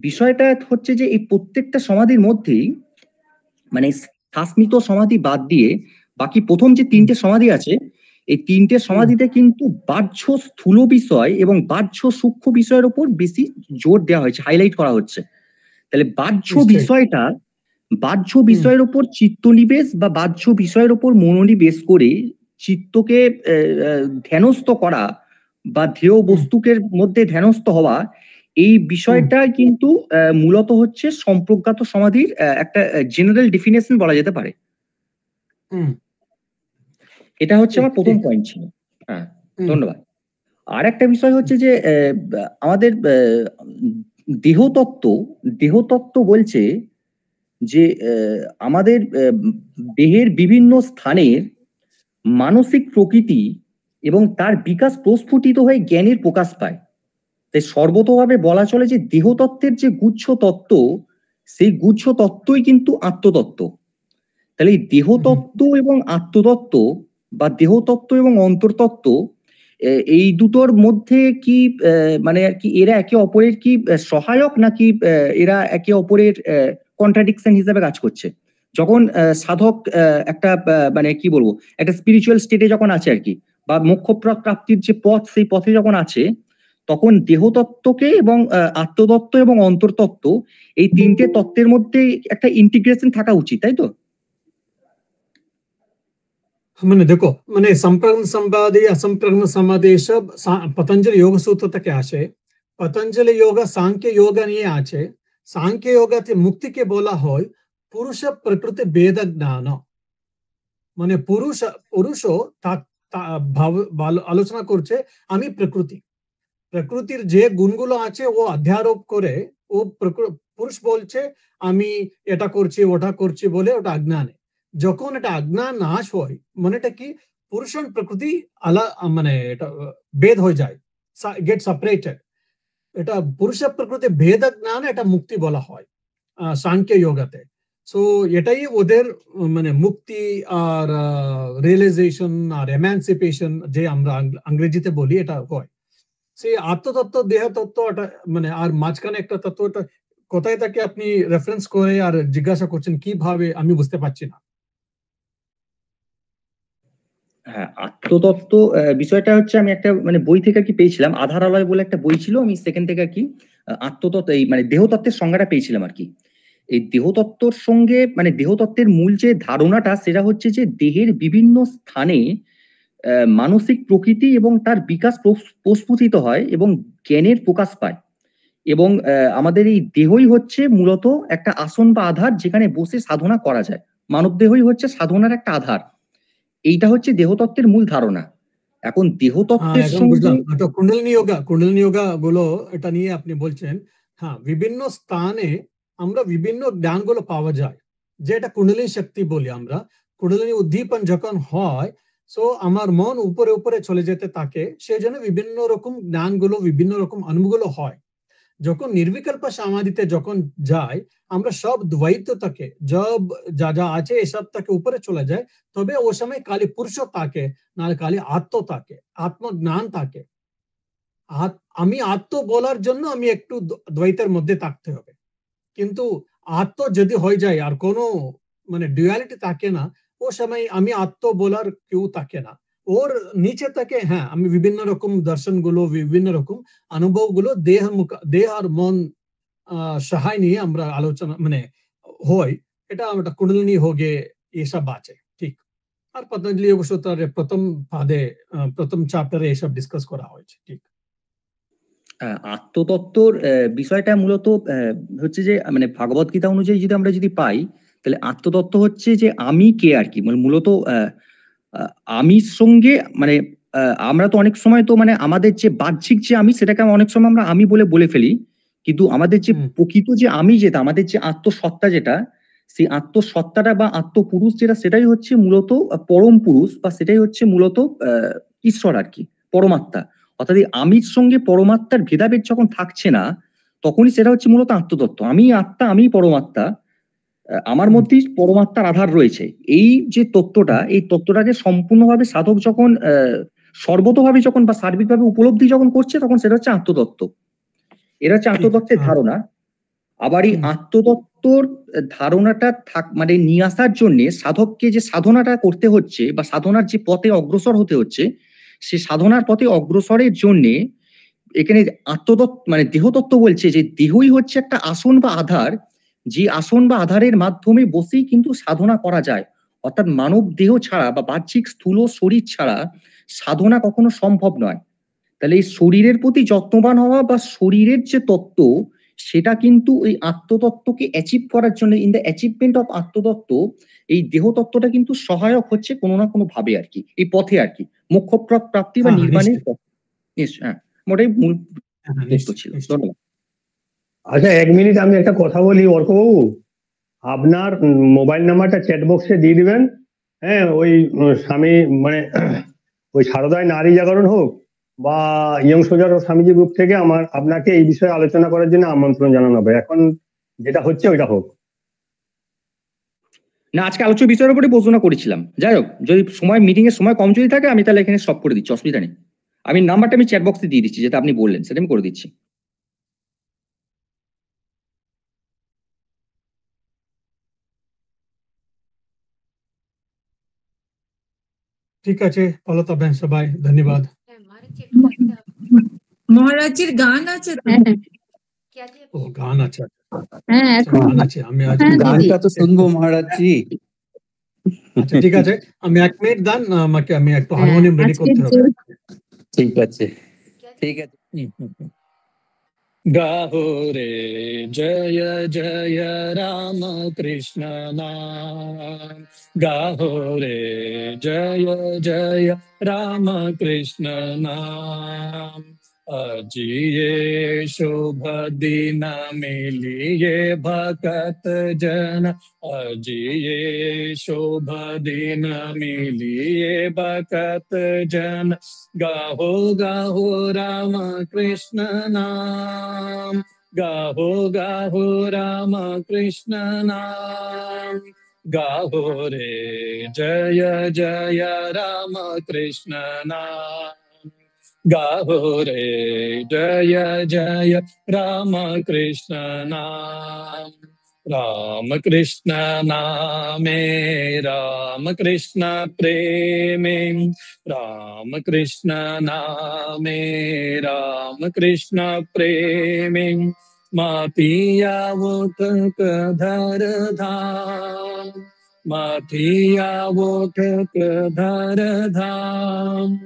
[SPEAKER 6] বিষয়টা হচ্ছে যে এই প্রত্যেকটা সমাধির মধ্যেই মানে শাসমিত সমাধি বাদ দিয়ে বাকি প্রথম যে তিনটে সমাধি আছে, এই তিনটে সমাধিতে কিন্তু বাহ্য স্থূল বিষয় এবং বাহ্য সূক্ষ্ম বিষয়ের উপর বেশি জোর দেওয়া হয়েছে, হাইলাইট করা হচ্ছে। তাহলে বাহ্য বিষয়ের উপর চিত্তনিবেশ বা বাহ্য বিষয়ের উপর মনোনিবেশ করে চিত্তকে ধ্যানস্থ করা বা ধ্যেয় বস্তুকে মধ্যে ধ্যানস্থ হওয়া, এই বিষয়টা কিন্তু মূলত হচ্ছে সম্প্রজ্ঞাত সমাধির একটা জেনারেল ডেফিনেশন বলা যেতে পারে। এটা হচ্ছে আমার প্রথম পয়েন্ট ছিল। হ্যাঁ, ধন্যবাদ। আর একটা বিষয় হচ্ছে যে আমাদের দেহতত্ত্ব বলছে যে আমাদের দেহের বিভিন্ন স্থানের মানসিক প্রকৃতি এবং তার বিকাশ প্রস্ফুটিত হয়ে জ্ঞানের প্রকাশ পায়। তাই সর্বতভাবে বলা চলে যে দেহতত্ত্বের যে গুচ্ছ তত্ত্ব, সেই গুচ্ছ তত্ত্বই কিন্তু আত্মতত্ত্ব। তাহলে এই দেহতত্ত্ব এবং আত্মতত্ত্ব বা দেহতত্ত্ব এবং অন্তর্তত্ত্ব, এই দুটোর মধ্যে কি মানে আর কি এরা একে অপরের কি সহায়ক, নাকি এরা একে অপরের কন্ট্রাডিকশন হিসেবে কাজ করছে? যখন সাধক একটা মানে কি বলবো, একটা স্পিরিচুয়াল স্টেটে যখন আছে আর কি, বা মোক্ষ প্রাপ্তির যে পথ, সেই পথে যখন আছে, তখন দেহতত্ত্বকে এবং আত্মতত্ত্ব এবং অন্তর্তত্ত্ব, এই তিনটে তত্ত্বের মধ্যে একটা ইন্টিগ্রেশন থাকা উচিত, তাই তো?
[SPEAKER 1] মানে দেখো, মানে সম্প্রজ্ঞ সমাধি অসম্প্রজ্ঞ সমাধি সব পতঞ্জলি যোগ সূত্র থেকে আসে। পতঞ্জলি যোগ সাংখ্য যোগ নিয়ে আছে। সাংখ্য যোগতে মুক্তিকে বলা হয় পুরুষ প্রকৃতি ভেদ জ্ঞান। মানে পুরুষ আলোচনা করছে আমি প্রকৃতির যে গুণগুলো আছে ও অধ্যারোপ করে, ও পুরুষ বলছে আমি এটা করছি ওটা করছি বলে, ওটা অজ্ঞানে। যখন এটা অজ্ঞান নাশ হয়, মানে এটা কি পুরুষ আর প্রকৃতি মানে এটা ভেদ হয়ে যায়, গেট সেপারেটেড। এটা পুরুষ প্রকৃতি ভেদ জ্ঞান, এটা মুক্তি বলা হয় সাংখ্য যোগতে। সো এটাই ওদের মানে মুক্তি আর রিয়েলাইজেশন আর এমানসিপেশন যে আমরা ইংরেজিতে বলি, এটা হয়। সেই আত্মতত্ত্ব দেহতত্ত্ব মানে আর মাঝখানে একটা তত্ত্ব, এটা কোথায় তাকে আপনি রেফারেন্স করে আর জিজ্ঞাসা করছেন কিভাবে, আমি বুঝতে পারছি না।
[SPEAKER 6] হ্যাঁ, আত্মতত্ত্ব বিষয়টা হচ্ছে আমি একটা মানে বই থেকে আর কি পেয়েছিলাম, আধারালয় বলে একটা বই ছিল, আমি সেখান থেকে আর কি আত্মতত্ত্ব এই মানে দেহতত্ত্বের সংজ্ঞাটা পেয়েছিলাম আর কি। এই দেহতত্ত্বর সঙ্গে মানে দেহতত্ত্বের মূল যে ধারণাটা, সেটা হচ্ছে যে দেহের বিভিন্ন স্থানে মানসিক প্রকৃতি এবং তার বিকাশ প্রস্ফুটিত হয় এবং জ্ঞানের প্রকাশ পায়। এবং আমাদের এই দেহই হচ্ছে মূলত একটা আসন বা আধার, যেখানে বসে সাধনা করা যায়। মানব দেহই হচ্ছে সাধনার একটা আধার। এইটা হচ্ছে দেহতত্ত্বের মূল ধারণা। এখন দেহতত্ত্বের সঙ্গে
[SPEAKER 1] কুণ্ডলিনী যোগা গুলো এটা নিয়ে আপনি বলছেন। হ্যাঁ, বিভিন্ন স্থানে আমরা বিভিন্ন জ্ঞানগুলো পাওয়া যায়, যেটা কুণ্ডলিনী শক্তি বলি আমরা। কুণ্ডলিনী উদ্দীপন যখন হয়, সো আমার মন উপরে উপরে চলে যেতে থাকে, সেই জন্য বিভিন্ন রকম জ্ঞানগুলো, বিভিন্ন রকম অনুভবগুলো হয়। যখন নির্বিকল্প সমাধিতে যখন যাই, আমরা সব দ্বৈততাকে, যব যা যা আছে এসব তাকে উপরে চলে যায়, তবে ও সময় খালি পুরুষ থাকে, নাহলে খালি আত্ম থাকে, আত্মজ্ঞান থাকে। আমি আত্ম বলার জন্য আমি একটু দ্বৈতের মধ্যে থাকতে হবে, কিন্তু আত্ম যদি হয়ে যায় আর কোনো মানে ডুয়ালিটি থাকে না, ও সময় আমি আত্ম বলার কেউ থাকে না। ওর নিচে থাকে, হ্যাঁ, আমি বিভিন্ন রকম দর্শন গুলো, বিভিন্ন রকম অনুভব গুলো দেহ আর মন সহায় নিয়ে আমরা আলোচনা মানে হয়, এটা আমরা কুণ্ডলিনী হোগে এসব আছে, ঠিক। আর পতঞ্জলি অবশ্য তার প্রথম পাদে প্রথম চ্যাপ্টারে এসব ডিসকাস করা হয়েছে, ঠিক।
[SPEAKER 6] আত্মতত্ত্বর বিষয়টা মূলত হচ্ছে যে মানে ভাগবত গীতা অনুযায়ী যদি আমরা যদি পাই, তাহলে আত্মতত্ত্ব হচ্ছে যে আমি কে আর কি, মানে মূলত আমির সঙ্গে মানে আমরা তো অনেক সময় তো মানে আমাদের যে বাহ্যিক যে আমি, সেটাকে অনেক সময় আমরা আমি বলে ফেলি, কিন্তু আমাদের যে প্রকৃত যে আমি, যেটা আমাদের যে আত্মসত্তা, যেটা সেই আত্মসত্তাটা বা আত্মপুরুষ যেটা, সেটাই হচ্ছে মূলত পরম পুরুষ, বা সেটাই হচ্ছে মূলত ঈশ্বর আর কি, পরমাত্মা। অর্থাৎ এই আমির সঙ্গে পরমাত্মার ভেদাভেদ যখন থাকছে না, তখনই সেটা হচ্ছে মূলত আত্মতত্ত্ব। আমি আত্মা, আমি পরমাত্মা, আমার মধ্যেই পরমাত্মার আধার রয়েছে। এই যে তত্ত্বটা, এই তত্ত্বটাকে সম্পূর্ণভাবে সাধক যখন সর্বতভাবে যখন বা সার্বিকভাবে উপলব্ধি যখন করছে, তখন সেটা হচ্ছে আত্মতত্ত্ব। এটা হচ্ছে আত্মতত্ত্বের ধারণা। আবার এই আত্মতত্ত্বর ধারণাটা মানে নিয়ে আসার জন্য সাধককে যে সাধনাটা করতে হচ্ছে, বা সাধনার যে পথে অগ্রসর হতে হচ্ছে, সে সাধনার পথে অগ্রসরের জন্যে এখানে আত্মতত্ত্ব মানে দেহতত্ত্ব বলছে যে দেহই হচ্ছে একটা আসন বা আধার, যে আসন বা আধারের মাধ্যমে বসেই কিন্তু সাধনা করা যায়। অর্থাৎ মানব দেহ ছাড়া বা বাহ্যিক স্থূল শরীর ছাড়া সাধনা কখনো সম্ভব নয়। তাহলে এই শরীরের প্রতি যত্নবান হওয়া বা শরীরের যে তত্ত্ব, সেটা কিন্তু এই আত্মতত্ত্বকে অ্যাচিভ করার জন্য, ইন দ্য অ্যাচিভমেন্ট অফ আত্মতত্ত্ব, এই দেহতত্ত্বটা কিন্তু সহায়ক হচ্ছে কোনো না কোনো ভাবে আর কি, এই পথে আর কি, মোক্ষ প্রাপ্তি বা নির্বাণের পথ। হ্যাঁ, ওটাই মূল তত্ত্ব ছিল। ধন্যবাদ।
[SPEAKER 7] আচ্ছা, 1 মিনিট আমি একটা কথা বলি অর্কবাবু, আপনার মোবাইল নাম্বারটা চ্যাট বক্সে দিয়ে দিবেন। হ্যাঁ, ওই স্বামী মানে ওই সারদায় নারী জাগরণ হোক বা ইয়ং সোজার ও স্বামীজি গ্রুপ থেকে আপনাকে এই বিষয়ে আলোচনা করার জন্য আমন্ত্রণ জানানো হবে। এখন যেটা হচ্ছে ওইটা হোক
[SPEAKER 6] না, আজকে আলোচ্য বিষয়ের উপরে আলোচনা করেছিলাম। যাই হোক, যদি সময় মিটিং এর সময় কম যদি থাকে, আমি তাহলে এখানে স্টপ করে দিচ্ছি, অসুবিধা নেই। আমি নাম্বারটা আমি চ্যাট বক্সে দিয়ে দিচ্ছি, যেটা আপনি বললেন সেটা আমি করে দিচ্ছি।
[SPEAKER 1] ঠিক আছে, ভালো থাকবেন সবাই, ধন্যবাদ।
[SPEAKER 4] মহারাজের গান আছে তো?
[SPEAKER 1] ও, গান আছে?
[SPEAKER 3] হ্যাঁ, এখন
[SPEAKER 1] গান আছে, আমি আজ
[SPEAKER 8] গানটা তো শুনবো মহারাজজি।
[SPEAKER 1] আচ্ছা, ঠিক আছে, আমি 1 মিনিট দেন আমাকে, আমি একটু হারমোনিয়াম রেডি করতে হবে।
[SPEAKER 8] ঠিক আছে, ঠিক আছে।
[SPEAKER 9] গাহো রে জয় জয় রাম কৃষ্ণ নাম, গাহো রে জয় জয় রাম কৃষ্ণ নাম। আজি ये शुभ दिन मिलिए भगत जन, আজি ये शुभ दिन मिलिए भगत जन। गाहो गाहो राम कृष्ण नाम, गाहो गाहो राम कृष्ण नाम। गाहो रे जय जय राम कृष्ण नाम, गाहो रे जय जय राम कृष्ण नाम। राम कृष्ण नामे राम कृष्ण प्रेमे, राम कृष्ण नामे राम कृष्ण प्रेमे। मातिया वो तक धर धाम, मातिया वो तक धर धाम।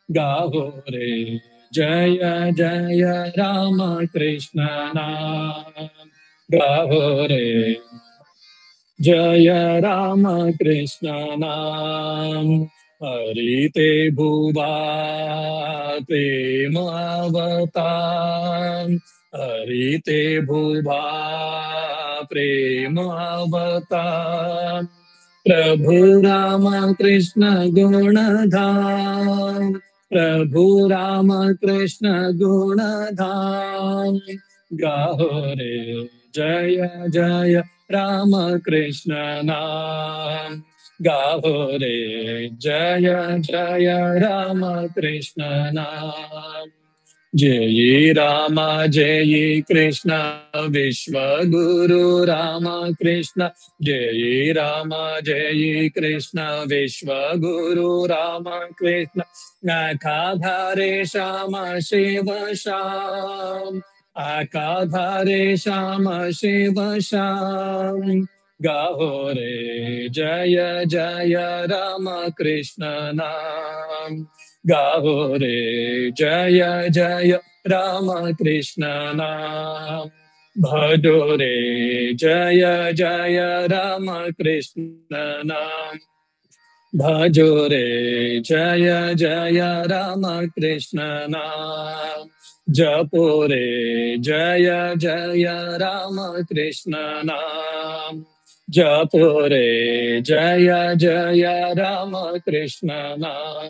[SPEAKER 9] गाहो रे जय जय राम कृष्ण नाम, गाहो रे जय राम कृष्ण नाम। हरिते भुवा प्रेम अवतार, हरिते भुवा प्रेम अवतार। प्रभु राम कृष्ण गुणधाम, प्रभु राम कृष्ण गुणधाम। गाहो रे जय जय राम कृष्ण नाम गाहो रे जय जय राम कृष्ण नाम जय राम जय कृष्ण विश्व गुरु राम कृष्ण जय राम जय कृष्ण विश्व गुरु राम कृष्ण नाकाधारे श्याम शिव श्याम आकाधारे श्याम शिव श्याम गाहो रे जय जय राम कृष्ण नाम गाहो रे जय जय राम कृष्ण नाम भजो रे जय जय राम कृष्ण नाम भजो रे जय जय राम कृष्ण नाम जपो रे जय जय राम कृष्ण नाम जपो रे जय जय राम कृष्ण नाम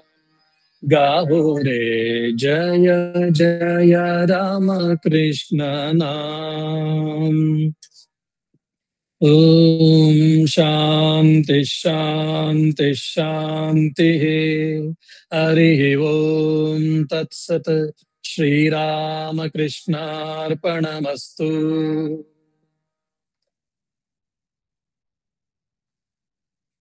[SPEAKER 9] गाहो रे जय जय राम कृष्ण नाम ओम शांति शांति शांति हरि ओम तत्सत श्री राम कृष्णार्पणमस्तु।